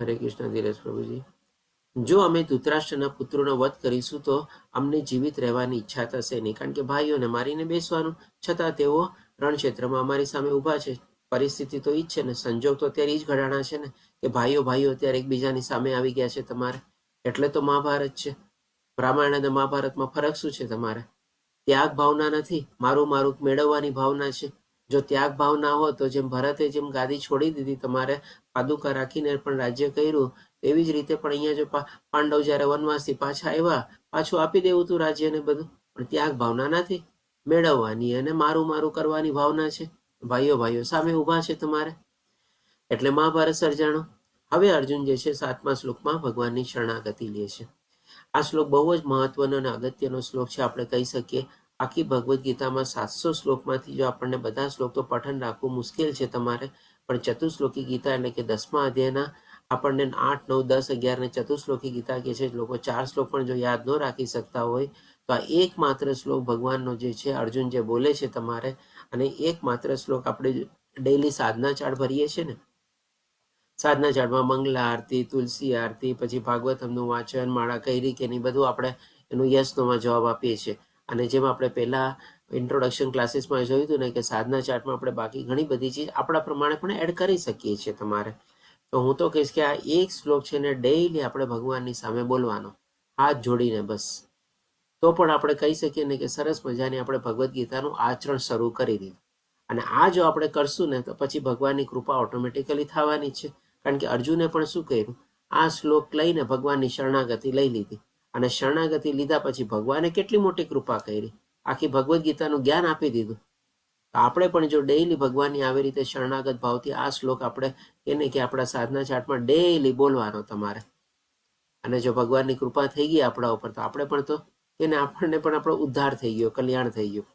હરે કૃષ્ણ ધીરજ પ્રભુજી, જો અમે ધૃતરાષ્ટ્રના પુત્રોનો વધ કરીશું તો અમને જીવિત રહેવાની ઈચ્છા થશે નહીં, કારણ કે ભાઈઓને મારીને બેસવાનું, છતાં તેઓ રણક્ષેત્રમાં અમારી સામે ઊભા છે. પરિસ્થિતિ તો ઈ જ છે ને, સંજોગ તો અત્યારે ઈ જ ઘડાણા છે ને કે ભાઈઓ અત્યારે એકબીજાની સામે આવી ગયા છે તમારે. એટલે તો મહાભારત છે. રામાયણ અને મહાભારતમાં ફરક શું છે તમારે? ત્યાગ ભાવના નથી, મારું મેળવવાની ભાવના છે. જો ત્યાગ ભાવના હોત તો જેમ ભરતે જેમ ગાદી છોડી દીધી, તમારે પાદુકા રાખીને પણ રાજ્ય કર્યું, એવી જ રીતે પણ અહીંયા જો પાંડવ જ્યારે વનવાસથી પાછા આવ્યા, પાછું આપી દેવું હતું રાજ્ય ને બધું. પણ ત્યાગ ભાવના નથી, મેળવવાની અને મારું કરવાની ભાવના છે. ભાઈઓ સામે ઊભા છે તમારે, એટલે મહાભારત સર્જાણો. હવે અર્જુન જે છે 7મા શ્લોકમાં ભગવાનની શરણાગતિ લે છે. આ શ્લોક બહુ જ મહત્વનો અને અગત્યનો શ્લોક છે. આપણે કહી શકીએ આખી ભગવદ્ ગીતામાં 700 શ્લોકમાંથી જો આપણને બધા શ્લોક તો પઠન રાખવું મુશ્કેલ છે તમારે, પણ ચતુશ્લોકી ગીતા એટલે કે 10મા અધ્યાયના આપણને 8, 9, 10, 11 ને ચતુશ્લોકી ગીતા કે છે. લોકો 4 શ્લોક પણ જો યાદ ન રાખી શકતા હોય તો આ એકમાત્ર શ્લોક ભગવાનનો જે છે અર્જુન જે બોલે છે તમારે, અને એકમાત્ર શ્લોક આપણે ડેઈલી સાધના ચાર્ટ ભરીએ છીએ ને, સાધના ચાર્ટમાં મંગલા આરતી, તુલસી આરતી, પછી ભાગવતમનું વાંચન, માળા કૈરી કે નહીં, બધું આપણે એનું યસ નોમાં જવાબ આપીએ છીએ. અને જેમ આપણે પહેલા ઇન્ટ્રોડક્શન ક્લાસીસમાં જોયું હતું ને કે સાધના ચાર્ટમાં આપણે બાકી ઘણી બધી ચીજ આપણા પ્રમાણે પણ એડ કરી શકીએ છીએ તમારે. તો હું તો કહીશ કે આ એક શ્લોક છે ને ડેઈલી આપણે ભગવાનની સામે બોલવાનો, હાથ જોડીને બસ. તો પણ આપણે કહી શકીએ ને કે સરસ મજાની આપણે ભગવદ્ ગીતાનું આચરણ શરૂ કરી દીધું. અને આ જો આપણે કરશું ને તો પછી ભગવાનની કૃપા ઓટોમેટિકલી થવાની છે. કારણ કે અર્જુને પણ શું કર્યું, આ શ્લોક લઈને ભગવાનની શરણાગતિ લઈ લીધી, અને શરણાગતિ લીધા પછી ભગવાને કેટલી મોટી કૃપા કરી, આખી ભગવદ્ ગીતાનું જ્ઞાન આપી દીધું. તો આપણે પણ જો ડેઈલી ભગવાનની આવી રીતે શરણાગત ભાવથી આ શ્લોક આપણે એને કે આપણા સાધના ચાર્ટમાં ડેઈલી બોલવાનો તમારે, અને જો ભગવાનની કૃપા થઈ ગઈ આપણા ઉપર તો આપણે પણ તો એને આપણને પણ આપણો ઉદ્ધાર થઈ ગયો, કલ્યાણ થઈ ગયું.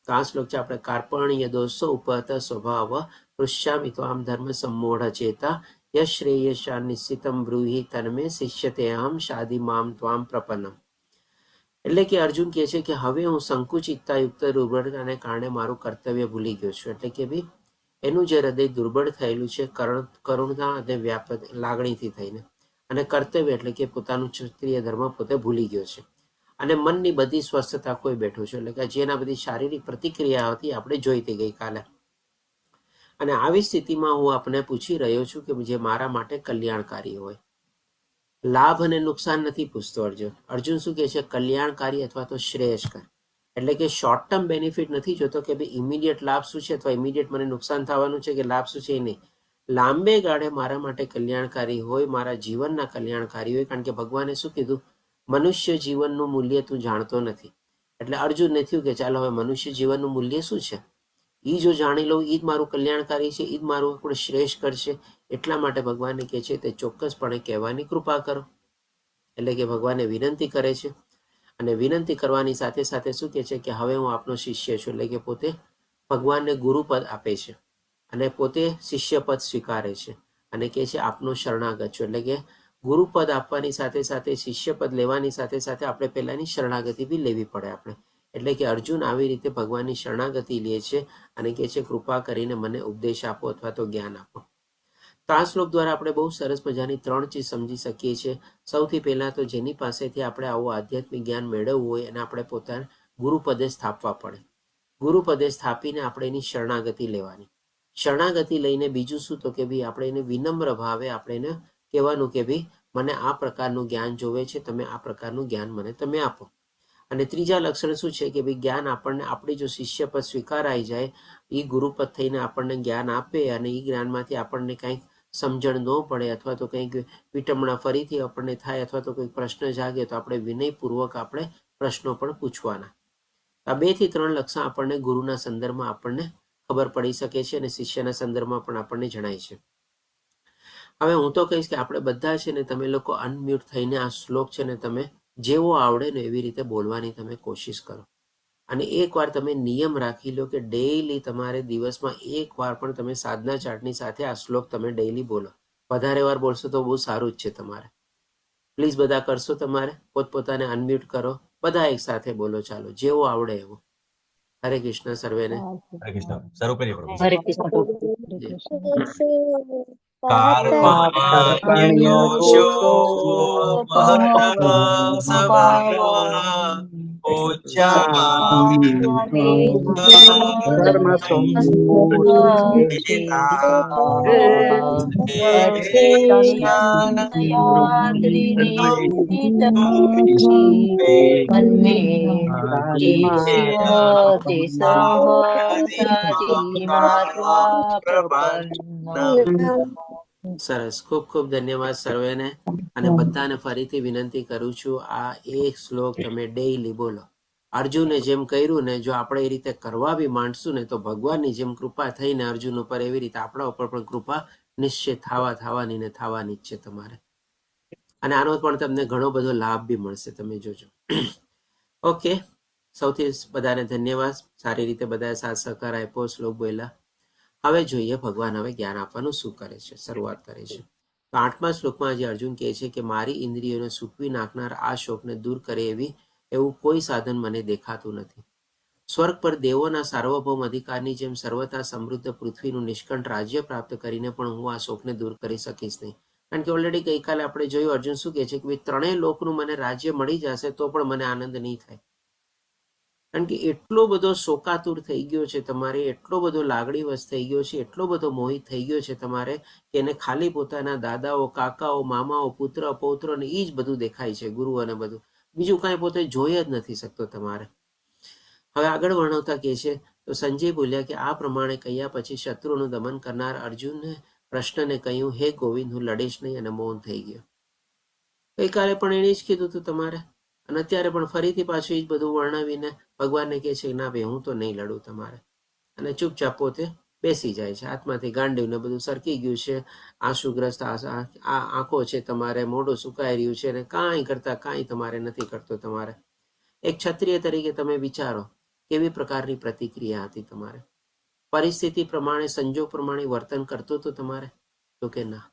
તો આ શ્લોક છે આપણે કાર્પણ્ય દોષો ઉપહત સ્વભાવ પૃષ્યામિ તો આમ ધર્મ સંમોઢ ચેતા યશ્રેયશા નિશ્ચિતમ બ્રૂહિ તન્મે શિષ્યતે અહમ શાદી મામ ત્વામ પ્રપન્નમ. એટલે કે અર્જુન કહે છે કે હવે હું સંકુચિતતા યુક્ત દુર્બળતાને કારણે મારું કર્તવ્ય ભૂલી ગયો છું. એટલે કે ભાઈ એનું જે હૃદય દુર્બળ થયેલું છે કરુણતા અને વ્યાપક લાગણીથી થઈને, અને કર્તવ્ય એટલે કે પોતાનું ક્ષત્રિય ધર્મ પોતે ભૂલી ગયો છે, અને મનની બધી સ્વસ્થતા કોઈ બેઠું છે. એટલે કે જેના બધી શારીરિક પ્રતિક્રિયા હતી આપણે જોઈ હતી ગઈકાલે. અને આવી સ્થિતિમાં હું આપને પૂછી રહ્યો છું કે જે મારા માટે કલ્યાણકારી હોય. લાભ અને નુકસાન નથી પૂછતો અર્જુન. અર્જુન શું કહે છે, કલ્યાણકારી અથવા તો શ્રેયસ્કર. એટલે કે શોર્ટ ટર્મ બેનિફિટ નથી જોતો કે ભાઈ ઇમિડિયેટ લાભ શું છે અથવા ઇમિડિયેટ મને નુકસાન થવાનું છે કે લાભ શું છે, એ નહીં. લાંબે ગાળે મારા માટે કલ્યાણકારી હોય, મારા જીવનના કલ્યાણકારી હોય. કારણ કે ભગવાને શું કીધું, મનુષ્ય જીવનનું મૂલ્ય તું જાણતો નથી. એટલે અર્જુનને થયું કે ચાલો હવે મનુષ્ય જીવનનું મૂલ્ય શું છે એ જો જાણી લઉં, એ જ મારું કલ્યાણકારી છે, એ જ મારું આપણે શ્રેષ્ઠ કરશે. એટલા માટે ભગવાનને કહે છે તે ચોક્કસપણે કહેવાની કૃપા કરો. એટલે કે ભગવાને વિનંતી કરે છે, અને વિનંતી કરવાની સાથે સાથે શું કહે છે કે હવે હું આપનો શિષ્ય છું. એટલે કે પોતે ભગવાનને ગુરુપદ આપે છે, અને પોતે શિષ્યપદ સ્વીકારે છે, અને કહે છે આપનો શરણાગત છું. એટલે કે ગુરુપદ આપવાની સાથે સાથે શિષ્યપદ લેવાની સાથે સાથે આપણે પહેલાની શરણાગતિ બી લેવી પડે આપણે. એટલે કે અર્જુન આવી રીતે ભગવાનની શરણાગતિ લે છે, અને કહે છે કૃપા કરીને મને ઉપદેશ આપો અથવા તો જ્ઞાન આપો. તો આ શ્લોક દ્વારા આપણે બહુ સરસ મજાની 3 ચીજ સમજી શકીએ છીએ. સૌથી પહેલા તો જેની પાસેથી આપણે આવું આધ્યાત્મિક જ્ઞાન મેળવવું હોય એને આપણે પોતાના ગુરુપદે સ્થાપવા પડે. ગુરુપદે સ્થાપીને આપણે એની શરણાગતિ લેવાની. શરણાગતિ લઈને બીજું શું, તો કે ભાઈ આપણે એને વિનમ્ર ભાવે આપણે એને કહેવાનું કે ભાઈ મને આ પ્રકારનું જ્ઞાન જોવે છે, તમે આ પ્રકારનું જ્ઞાન મને તમે આપો. અને ત્રીજા લક્ષણ શું છે કે ભાઈ જ્ઞાન આપણને આપણી જો શિષ્યપદ સ્વીકારાઈ જાય, એ ગુરુપદ થઈને આપણને જ્ઞાન આપે, અને એ જ્ઞાનમાંથી આપણને કંઈક સમજણ ન પડે અથવા તો કંઈક વિટમણા ફરીથી આપણને થાય અથવા તો કોઈ પ્રશ્ન જાગે તો આપણે વિનયપૂર્વક આપણે પ્રશ્નો પણ પૂછવાના. આ 2 થી 3 લક્ષણ આપણને ગુરુના સંદર્ભમાં આપણને ખબર પડી શકે છે, અને શિષ્યના સંદર્ભમાં પણ આપણને જણાય છે. હવે હું તો કહીશ કે આપણે બધા છે ને તમે લોકો અનમ્યુટ થઈને આ શ્લોક છે ને તમે જેવો આવડે ને એવી રીતે બોલવાની તમે કોશિશ કરો. અને એકવાર તમે નિયમ રાખી લો કે ડેઈલી તમારે દિવસમાં એકવાર પણ તમે સાધના ચાર્ટની સાથે આ શ્લોક તમે ડેઈલી બોલો. વધારે વાર બોલશો તો બહુ સારું જ છે તમારે. પ્લીઝ બધા કરશો, તમારે પોતપોતાને અનમ્યુટ કરો, બધા એક સાથે બોલો, ચાલો જેવો આવડે એવું. હરે કૃષ્ણ સર્વેને. હરે કૃષ્ણ. શરૂ કરીએ પ્રભુ. હરે કૃષ્ણ પ્રભુ. કાર્પણ્ય દોષો મહત સ્વભાવ ધર્મ સરસ, ખૂબ ખૂબ ધન્યવાદ સર્વેને. અને બધાને ફરીથી વિનંતી કરું છું, આ એક શ્લોક તમે ડેઈલી બોલો. અર્જુને જેમ કર્યું ને, જો આપણે એ રીતે કરવા બી માંડશું ને તો ભગવાનની જેમ કૃપા થઈને અર્જુન ઉપર એવી રીતે આપણા ઉપર પણ કૃપા નિશ્ચિત થવાની ને થવાની જ છે તમારે. અને આનો પણ તમને ઘણો બધો લાભ બી મળશે, તમે જોજો. ઓકે, સૌથી બધાને ધન્યવાદ. સારી રીતે બધાએ સાથ સહકાર આપ્યો, શ્લોક બોલ્યા. હવે જોઈએ ભગવાન હવે જ્ઞાન આપવાનું શું કરે છે, શરૂઆત કરે છે. તો 8મા શ્લોકમાં જે અર્જુન કહે છે કે મારી ઇન્દ્રિયોને સૂકવી નાખનાર આ શોકને દૂર કરે એવું કોઈ સાધન મને દેખાતું નથી. સ્વર્ગ પર દેવોના સાર્વભૌમ અધિકારની જેમ સર્વથા સમૃદ્ધ પૃથ્વીનું નિષ્કંઠ રાજ્ય પ્રાપ્ત કરીને પણ હું આ શોકને દૂર કરી શકીશ નહીં. કારણ કે ઓલરેડી ગઈકાલે આપણે જોયું અર્જુન શું કહે છે કે ત્રણેય લોકનું મને રાજ્ય મળી જશે તો પણ મને આનંદ નહીં થાય. કારણ કે એટલો બધો શોકાતુર થઈ ગયો છે તમારે, એટલો બધો લાગણીવશ થઈ ગયો છે, એટલો બધો મોહિત થઈ ગયો છે તમારે કે એને ખાલી પોતાના દાદાઓ, કાકાઓ, મામાઓ, પુત્ર, પૌત્રો ને એ જ બધું દેખાય છે, ગુરુ અને બધું. બીજું કાંઈ પોતે જોઈ જ નથી શકતો તમારે. હવે આગળ વર્ણવતા કહે છે તો સંજય બોલ્યા કે આ પ્રમાણે કહ્યા પછી શત્રુનું દમન કરનાર અર્જુને કૃષ્ણને કહ્યું, હે ગોવિંદ, હું લડીશ નહીં, અને મૌન થઈ ગયો. ગઈકાલે પણ એને જ કીધું હતું તમારે, અને અત્યારે પણ ફરીથી પાછું એ જ બધું વર્ણવીને ભગવાનને કહે છે ના ભાઈ હું તો નહીં લડું તમારે, અને ચૂપચાપ પોતે બેસી જાય છે. હાથમાંથી ગાંડીવને બધું સરકી ગયું છે, આંસુગ્રસ્ત આંખો છે તમારે, મોઢું સુકાઈ રહ્યું છે, અને કાંઈ કરતા કાંઈ તમારે નથી કરતો તમારે. એક ક્ષત્રિય તરીકે તમે વિચારો કેવી પ્રકારની પ્રતિક્રિયા હતી તમારે. પરિસ્થિતિ પ્રમાણે, સંજોગ પ્રમાણે વર્તન કરતો તો તમારે, તો કે ના.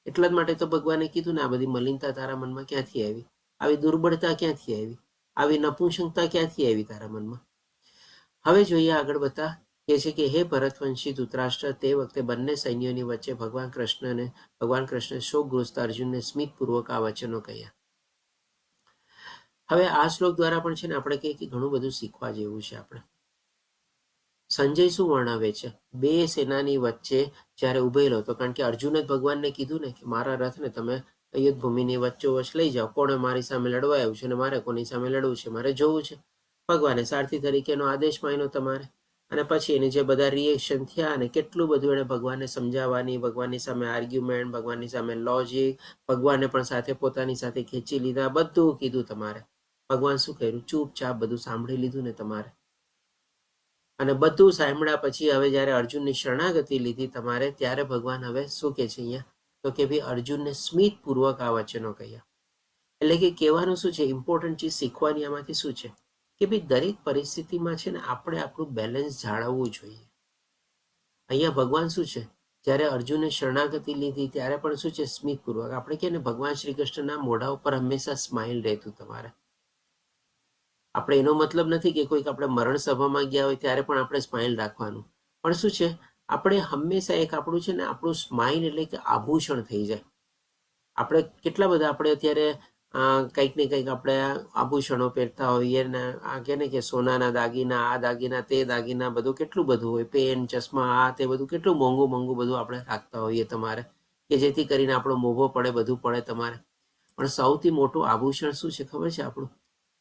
એટલા જ માટે તો ભગવાને કીધું ને આ બધી મલિનતા તારા મનમાં ક્યાંથી આવી, આવી દુર્બળતા ક્યાંથી આવી, આવી નપુંસકતા ક્યાંથી આવી તારા મનમાં. હવે જોઈએ આગળ બતા કે છે કે હે ભરતવંશી ધૃતરાષ્ટ્ર, તે વખતે બંને સૈન્યોની વચ્ચે ભગવાન કૃષ્ણ શોકગ્રસ્ત અર્જુનને સ્મિતપૂર્વક આ વચનો કહ્યા. હવે આ શ્લોક દ્વારા પણ છે ને આપણે કહીએ કે ઘણું બધું શીખવા જેવું છે. આપણે સંજય શું વર્ણવે છે, બે સેનાની વચ્ચે જ્યારે ઉભેલો હતો, કારણ કે અર્જુને જ ભગવાનને કીધું ને કે મારા રથને તમે યુદ્ધ ભૂમિની વચ્ચોવચ લઈ જાઓ, કોણે મારી સામે લડવા આવ્યું છે અને મારે કોની સામે લડવું છે, મારે જોવું છે. ભગવાને સારથી તરીકેનો આદેશ માન્યો તમારે, અને પછી એને જે બધા રિએક્શન થયા અને કેટલું બધું એને ભગવાનને સમજાવવાની, ભગવાનની સામે આર્ગ્યુમેન્ટ, ભગવાનની સામે લોજિક, ભગવાનને પણ સાથે પોતાની સાથે ખેંચી લીધા, બધું કીધું તમારે. ભગવાન શું કર્યું, ચૂપચાપ બધું સાંભળી લીધું ને તમારે. અને બધું સાંભળ્યા પછી હવે જ્યારે અર્જુનની શરણાગતિ લીધી તમારે, ત્યારે ભગવાન હવે શું કહે છે અહીંયા, તો કે ભાઈ અર્જુનને સ્મિતપૂર્વક આ વચનો કહ્યા. એટલે કે કહેવાનું શું છે, ઇમ્પોર્ટન્ટ ચીજ શીખવાની આમાંથી શું છે કે ભાઈ દરેક પરિસ્થિતિમાં છે ને આપણે આપણું બેલેન્સ જાળવવું જોઈએ. અહીંયા ભગવાન શું છે, જ્યારે અર્જુને શરણાગતિ લીધી ત્યારે પણ શું છે, સ્મિતપૂર્વક. આપણે કે ને ભગવાન શ્રી કૃષ્ણના મોઢા ઉપર હંમેશા સ્માઇલ રહેતું તમારે. આપણે એનો મતલબ નથી કે કોઈક આપણે મરણ સભામાં ગયા હોય ત્યારે પણ આપણે સ્માઇલ રાખવાનું, પણ શું છે આપણે હંમેશા એક આપણું છે ને આપણું સ્માઇલ એટલે કે આભૂષણ થઈ જાય. આપણે કેટલા બધા આપણે અત્યારે કંઈક ને કંઈક આપણે આભૂષણો પહેરતા હોઈએ ને, આ કે ને કે સોનાના દાગીના, આ દાગીના, તે દાગીના, બધું કેટલું બધું હોય, પેન, ચશ્મા, આ તે બધું કેટલું મોંઘું બધું આપણે રાખતા હોઈએ તમારે, કે જેથી કરીને આપણો મોભો પડે, બધું પડે તમારે. પણ સૌથી મોટું આભૂષણ શું છે ખબર છે આપણું,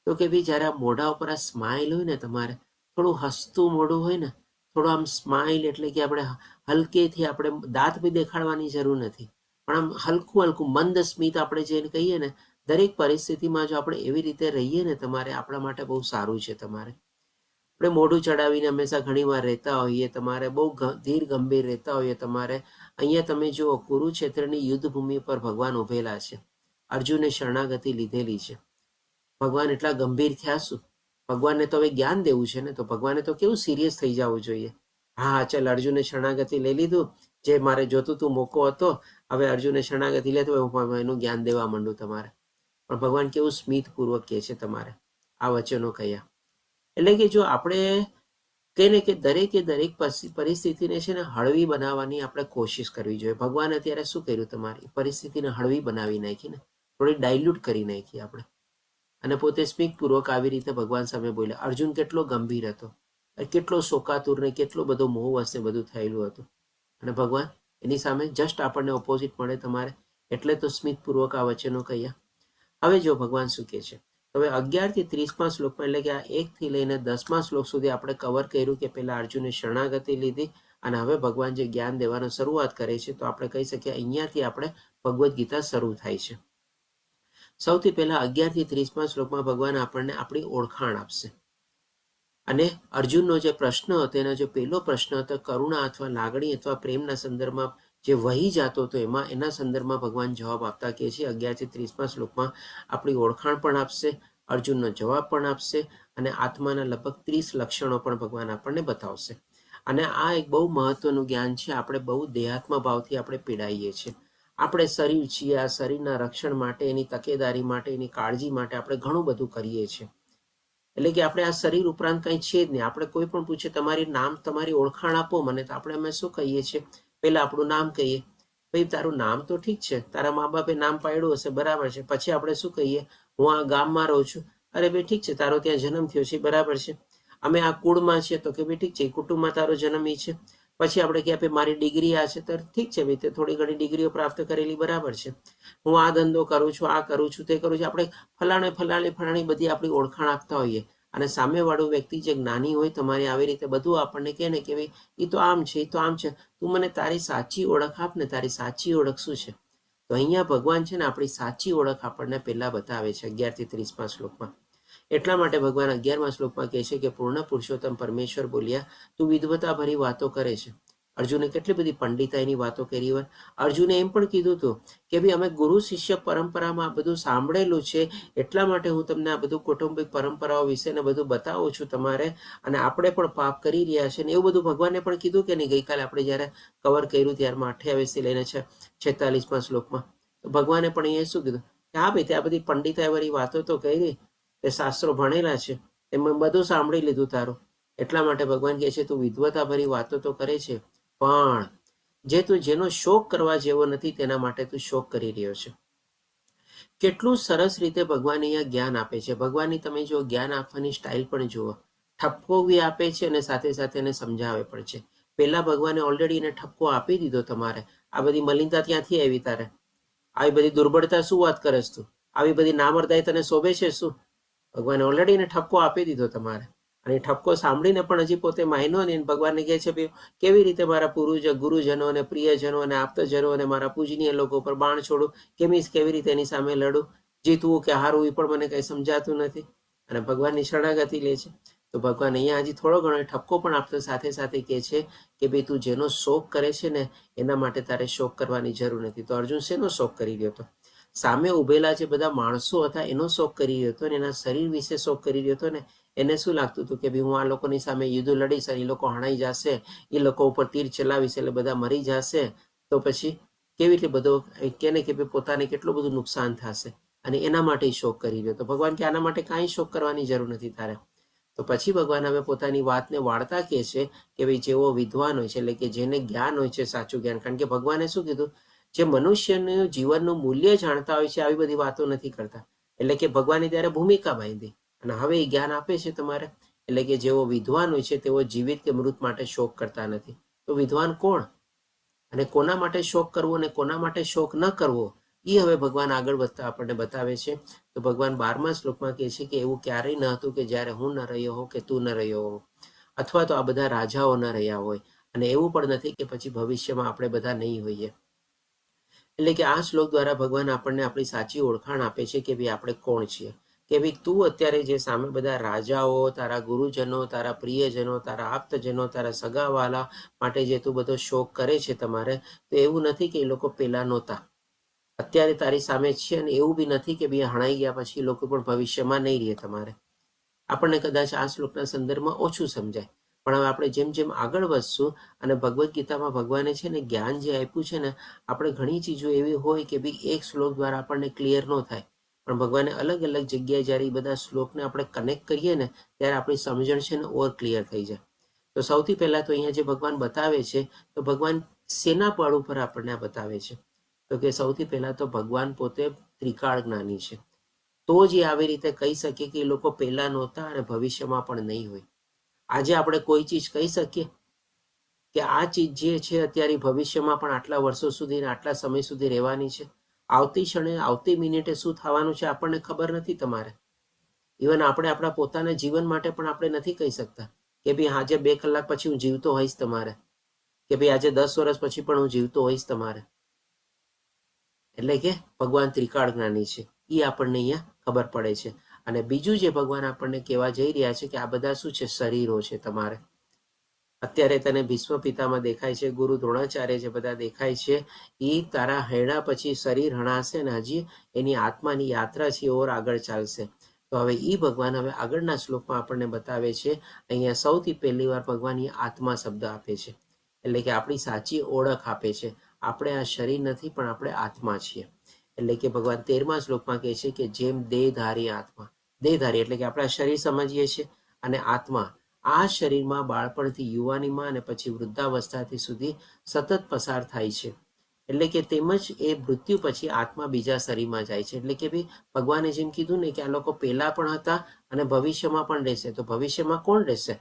તો કે ભાઈ જ્યારે આ મોઢા ઉપર આ સ્માઇલ હોય ને તમારે, થોડું હસતું મોઢું હોય ને, થોડું આમ સ્માઇલ એટલે કે આપણે હલકેથી, આપણે દાંત બી દેખાડવાની જરૂર નથી, પણ આમ હલકું મંદ સ્મિત આપણે જેને કહીએ ને, દરેક પરિસ્થિતિમાં જો આપણે એવી રીતે રહીએ ને તમારે, આપણા માટે બહુ સારું છે તમારે. આપણે મોઢું ચડાવીને હંમેશા ઘણીવાર રહેતા હોઈએ તમારે, બહુ ધીર ગંભીર રહેતા હોઈએ તમારે. અહીંયા તમે જુઓ કુરુક્ષેત્રની યુદ્ધ ભૂમિ પર ભગવાન ઉભેલા છે, અર્જુને શરણાગતિ લીધેલી છે. ભગવાન એટલા ગંભીર થયા શું, ભગવાનને તો હવે જ્ઞાન દેવું છે ને, તો ભગવાને તો કેવું સિરિયસ થઈ જવું જોઈએ. હા ચાલ, અર્જુને શરણાગતિ લઈ લીધું, જે મારે જોતું તું મોકો હતો, હવે અર્જુને શરણાગતિ લેતો હું એનું જ્ઞાન દેવા માંડું તમારે. પણ ભગવાન કેવું સ્મિતપૂર્વક કહે છે તમારે આ વચનો કહ્યા. એટલે કે જો આપણે કહીને કે દરેકે દરેક પરિસ્થિતિને છે ને હળવી બનાવવાની આપણે કોશિશ કરવી જોઈએ. ભગવાન અત્યારે શું કર્યું, તમારી પરિસ્થિતિને હળવી બનાવી નાખી ને, થોડી ડાયલ્યુટ કરી નાખી આપણે, અને પોતે સ્મિતપૂર્વક આવી રીતે ભગવાન સામે બોલ્યા. અર્જુન કેટલો ગંભીર હતો, કેટલો શોકાતુર ને કેટલો બધો મોહ વસ્તે બધું થયેલું હતું, અને ભગવાન એની સામે જસ્ટ આપણને ઓપોઝિટ મળે તમારે, એટલે તો સ્મિતપૂર્વક આ વચનો કહ્યા. હવે જો ભગવાન શું કહે છે, હવે 11 થી 30મા શ્લોકમાં, એટલે કે આ 1 થી લઈને 10મા શ્લોક સુધી આપણે કવર કર્યું કે પેલા અર્જુને શરણાગતિ લીધી, અને હવે ભગવાન જે જ્ઞાન દેવાનું શરૂઆત કરે છે, તો આપણે કહી શકીએ અહીંયાથી આપણે ભગવદ્ ગીતા શરૂ થાય છે. સૌથી પહેલા 11 થી 30મા શ્લોકમાં ભગવાન આપણને આપણી ઓળખાણ આપશે, અને અર્જુનનો જે પ્રશ્ન હતો, એનો જે પહેલો પ્રશ્ન હતો કરુણા અથવા લાગણી અથવા પ્રેમના સંદર્ભમાં જે વહી જતો હતો, એના સંદર્ભમાં ભગવાન જવાબ આપતા કહે છે 11 થી 30મા શ્લોકમાં આપણી ઓળખાણ પણ આપશે, અર્જુનનો જવાબ પણ આપશે, અને આત્માના લગભગ 30 લક્ષણો પણ ભગવાન આપણને બતાવશે. અને આ એક બહુ મહત્વનું જ્ઞાન છે. આપણે બહુ દેહાત્મ ભાવથી આપણે પીડાઈએ છીએ. આપણે શરીર છીએ, આ શરીરના રક્ષણ માટે, એની તકેદારી માટે, એની કાળજી માટે આપણે ઘણું બધું કરીએ છીએ. એટલે કે આપણે આ શરીર ઉપરાંત કંઈ છે જ નહીં. આપણે કોઈ પણ પૂછે તમારી નામ, તમારી ઓળખાણ આપો મને, તો આપણે અમે શું કહીએ છીએ? પહેલા આપણું નામ કહીએ. ભાઈ તારું નામ તો ઠીક છે, તારા મા બાપે નામ પાડ્યું હશે, બરાબર છે. પછી આપણે શું કહીએ? હું આ ગામમાં રહું છું. અરે ભાઈ ઠીક છે, તારો ત્યાં જન્મ થયો છે, બરાબર છે. અમે આ કુળમાં છીએ, તો કે ભાઈ ઠીક છે, એ કુટુંબમાં તારો જન્મ ઈ છે. પછી આપણે કહીએ ભાઈ મારી ડિગ્રી આ છે, તો ઠીક છે ભાઈ તે થોડી ઘણી ડિગ્રીઓ પ્રાપ્ત કરેલી, બરાબર છે. હું આ ધંધો કરું છું, આ કરું છું, તે કરું છું. આપણે ફલાણી બધી આપણી ઓળખાણ આપતા હોઈએ. અને સામેવાળું વ્યક્તિ જે જ્ઞાની હોય તમારી આવી રીતે બધું આપણને કહે ને કે ભાઈ એ તો આમ છે, એ તો આમ છે, તું મને તારી સાચી ઓળખ આપ ને, તારી સાચી ઓળખ શું છે? તો અહીંયા ભગવાન છે ને આપણી સાચી ઓળખ આપણને પહેલા બતાવે છે 11 થી 30 શ્લોકમાં. એટલા માટે ભગવાન 11મા શ્લોકમાં કહે છે કે પૂર્ણ પુરુષોત્તમ પરમેશ્વર બોલ્યા, તું વિદ્વતા ભરી વાતો કરે છે. અર્જુને કેટલી બધી પંડિતાઈની વાતો કરી હોય. અર્જુને એમ પણ કીધું હતું કે ભાઈ અમે ગુરુ શિષ્ય પરંપરામાં આ બધું સાંભળેલું છે, એટલા માટે હું તમને આ બધું કૌટુંબિક પરંપરાઓ વિશે ને બધું બતાવું છું તમારે. અને આપણે પણ પાપ કરી રહ્યા છે ને એવું બધું ભગવાને પણ કીધું કે નહીં? ગઈકાલે આપણે જ્યારે કવર કર્યું ત્યારમાં 28 થી લઈને 46મા શ્લોકમાં તો ભગવાને પણ અહીંયા શું કીધું કે હા ભાઈ ત્યાં બધી પંડિતાઈ વાળી વાતો તો કરી, તે શાસ્ત્રો ભણેલા છે, એમાં બધું સાંભળી લીધું તારું. એટલા માટે ભગવાન કહે છે તું વિદ્વતા ભરી વાતો તો કરે છે, પણ જે તું જેનો શોક કરવા જેવો નથી તેના માટે તું શોક કરી રહ્યો છે. કેટલું સરસ રીતે ભગવાન અહીંયા જ્ઞાન આપે છે. ભગવાનની તમે જો જ્ઞાન આપવાની સ્ટાઇલ પણ જુઓ. ઠપકો બી આપે છે અને સાથે સાથે એને સમજાવે પણ છે. પહેલા ભગવાને ઓલરેડી એને ઠપકો આપી દીધો. તમારે આ બધી મલિનતા ત્યાંથી આવી, તારે આવી બધી દુર્બળતા શું વાત કરેસ તું? આવી બધી નામર્દાઈ તને શોભે છે શું? ભગવાને ઓલરેડી એને ઠપકો આપી દીધો તમારે. અને ઠપકો સાંભળીને પણ હજી પોતે માયનો ને ભગવાનને કહે છે ભાઈ કેવી રીતે મારા ગુરુજનો અને પ્રિયજનો અને આપ્તજનો અને મારા પૂજનીય લોકો પર બાણ છોડું, કેવી રીતે એની સામે લડું, જીતવું કે હારવું એ પણ મને કંઈ સમજાતું નથી. અને ભગવાનની શરણાગતિ લે છે. તો ભગવાન અહીંયા હજી થોડો ઘણો ઠપકો પણ આપતો સાથે સાથે કહે છે કે ભાઈ તું જેનો શોક કરે છે ને એના માટે તારે શોક કરવાની જરૂર નથી. તો અર્જુન શેનો શોક કરી રહ્યો હતો? સામે ઉભેલા જે બધા માણસો હતા એનો શોક કરી રહ્યો હતો ને એના શરીર વિશે શોક કરી રહ્યો હતો ને. એને શું લાગતું હતું કે ભાઈ હું આ લોકોની સામે યુદ્ધ લડીશ, એ લોકો હણાઈ જશે, એ લોકો ઉપર તીર ચલાવીશ એટલે બધા મરી જશે, તો પછી કેવી રીતે બધો કેને કે ભાઈ પોતાને કેટલું બધું નુકસાન થશે, અને એના માટે શોક કરી રહ્યો. તો ભગવાન કે આના માટે કાંઈ શોક કરવાની જરૂર નથી તારે. તો પછી ભગવાન હવે પોતાની વાતને વાળતા કહે છે કે ભાઈ જેવો વિદ્વાન હોય છે, એટલે કે જેને જ્ઞાન હોય છે, સાચું જ્ઞાન. કારણ કે ભગવાને શું કીધું? જે મનુષ્યનું જીવનનું મૂલ્ય જાણતા હોય છે આવી બધી વાતો નથી કરતા. એટલે કે ભગવાને ત્યારે ભૂમિકા બાંધી અને હવે એ જ્ઞાન આપે છે તમારે. એટલે કે જેવો વિદ્વાન હોય છે તેઓ જીવિત કે મૃત માટે શોક કરતા નથી. તો વિદ્વાન કોણ અને કોના માટે શોક કરવો અને કોના માટે શોક ન કરવો એ હવે ભગવાન આગળ વધતા આપણને બતાવે છે. તો ભગવાન 12મા શ્લોકમાં કહે છે કે એવું ક્યારેય ન હતું કે જ્યારે હું ન રહ્યો હો કે તું ન રહ્યો હો, અથવા તો આ બધા રાજાઓ ન રહ્યા હોય, અને એવું પણ નથી કે પછી ભવિષ્યમાં આપણે બધા નહીં હોઈએ. એટલે કે આ શ્લોક દ્વારા ભગવાન આપણને આપણી સાચી ઓળખાણ આપે છે કે ભાઈ આપણે કોણ છીએ. કે ભાઈ તું અત્યારે જે સામે બધા રાજાઓ, તારા ગુરુજનો, તારા પ્રિયજનો, તારા આપ્તજનો, તારા સગાવાલા માટે જે તું બધો શોક કરે છે તમારે, તો એવું નથી કે એ લોકો પહેલા નહોતા, અત્યારે તારી સામે છે. અને એવું બી નથી કે ભાઈ હણાઈ ગયા પછી લોકો પણ ભવિષ્યમાં નહીં રહે તમારે. આપણને કદાચ આ શ્લોકના સંદર્ભમાં ઓછું સમજાય, પણ હવે આપણે જેમ જેમ આગળ વધશું અને ભગવદ્ ગીતામાં ભગવાને છે ને જ્ઞાન જે આપ્યું છે ને, આપણે ઘણી ચીજો એવી હોય કે ભાઈ એક શ્લોક દ્વારા આપણને ક્લિયર ન થાય, પણ ભગવાને અલગ અલગ જગ્યાએ જ્યારે એ બધા શ્લોકને આપણે કનેક્ટ કરીએ ને ત્યારે આપણી સમજણ છે ને ઓર ક્લિયર થઈ જાય. તો સૌથી પહેલા તો અહીંયા જે ભગવાન બતાવે છે, તો ભગવાન શેના પળ ઉપર આપણને આ બતાવે છે? તો કે સૌથી પહેલા તો ભગવાન પોતે ત્રિકાળ જ્ઞાની છે. તો જ એ આવી રીતે કહી શકે કે એ લોકો પહેલા નહોતા અને ભવિષ્યમાં પણ નહીં હોય. આજે આપણે કોઈ ચીજ કહી શકીએ કે આ ચીજ જે છે અત્યારે ભવિષ્યમાં પણ આટલા વર્ષો સુધી આટલા સમય સુધી રહેવાની છે? આવતી ક્ષણે આવતી મિનિટે શું થવાનું છે આપણને ખબર નથી તમારે. ઇવન આપણે આપણા પોતાના જીવન માટે પણ આપણે નથી કહી શકતા કે ભાઈ આજે 2 કલાક પછી હું જીવતો હોઈશ તમારે, કે ભાઈ આજે 10 વર્ષ પછી પણ હું જીવતો હોઈશ તમારે. એટલે કે ભગવાન ત્રિકાળ જ્ઞાની છે એ આપણને અહીંયા ખબર પડે છે. અને બીજું જે ભગવાન આપણને કહેવા જઈ રહ્યા છે કે આ બધા શું છે? શરીરો છે તમારે. અત્યારે તને ભીષ્મ પિતામાં દેખાય છે, ગુરુ દ્રોણાચાર્ય જે બધા દેખાય છે, એ તારા હૈણા પછી શરીર હણાશે ને હજી એની આત્માની યાત્રા છે ઓર આગળ ચાલશે. તો હવે ઈ ભગવાન હવે આગળના શ્લોકમાં આપણને બતાવે છે. અહીંયા સૌથી પહેલી વાર ભગવાન એ આત્મા શબ્દ આપે છે, એટલે કે આપણી સાચી ઓળખ આપે છે. આપણે આ શરીર નથી, પણ આપણે આત્મા છીએ. એટલે કે ભગવાન 13મા શ્લોકમાં કહે છે કે જેમ દેહધારી આત્મા, દેહધારી એટલે કે આપણે આ શરીર સમજીએ છીએ, અને આત્મા આ શરીરમાં બાળપણથી યુવાનીમાં અને પછી વૃદ્ધાવસ્થાથી સુધી સતત પસાર થાય છે. એટલે કે તેમજ એ મૃત્યુ પછી આત્મા બીજા શરીરમાં જાય છે. એટલે કે ભાઈ ભગવાને જેમ કીધું ને કે આ લોકો પહેલા પણ હતા અને ભવિષ્યમાં પણ રહેશે. તો ભવિષ્યમાં કોણ રહેશે?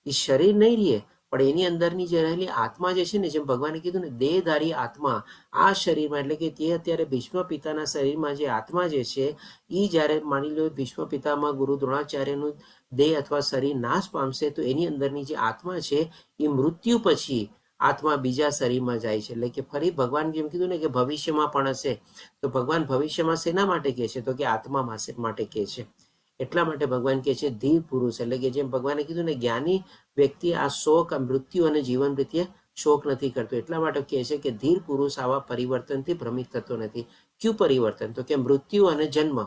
એ શરીર નહીં રહે, પણ એની અંદરની જે રહેલી આત્મા જે છે ને, જેમ ભગવાને કીધું ને દેહધારી આત્મા આ શરીરમાં, એટલે કે તે અત્યારે ભીષ્મ પિતાના શરીરમાં જે આત્મા જે છે એ જ્યારે માની લો ભીષ્મ પિતામાં ગુરુ દ્રોણાચાર્યનું દેહ અથવા શરીર નાશ પામશે, તો એની અંદરની જે આત્મા છે એ મૃત્યુ પછી આત્મા બીજા શરીરમાં જાય છે. એટલે કે ફરી ભગવાન જેમ કીધું ને કે ભવિષ્યમાં પણ હશે, તો ભગવાન ભવિષ્યમાં શેના માટે કહે છે? તો કે આત્મા માટે કહે છે. એટલા માટે ભગવાન કહે છે ધીર પુરુષ, એટલે કે જેમ ભગવાને કીધું ને જ્ઞાની વ્યક્તિ આ શોક, મૃત્યુ અને જીવન પ્રત્યે શોક નથી કરતો. એટલા માટે કહે છે કે ધીર પુરુષ આવા પરિવર્તનથી ભ્રમિત થતો નથી. ક્યું પરિવર્તન? તો કે મૃત્યુ અને જન્મ.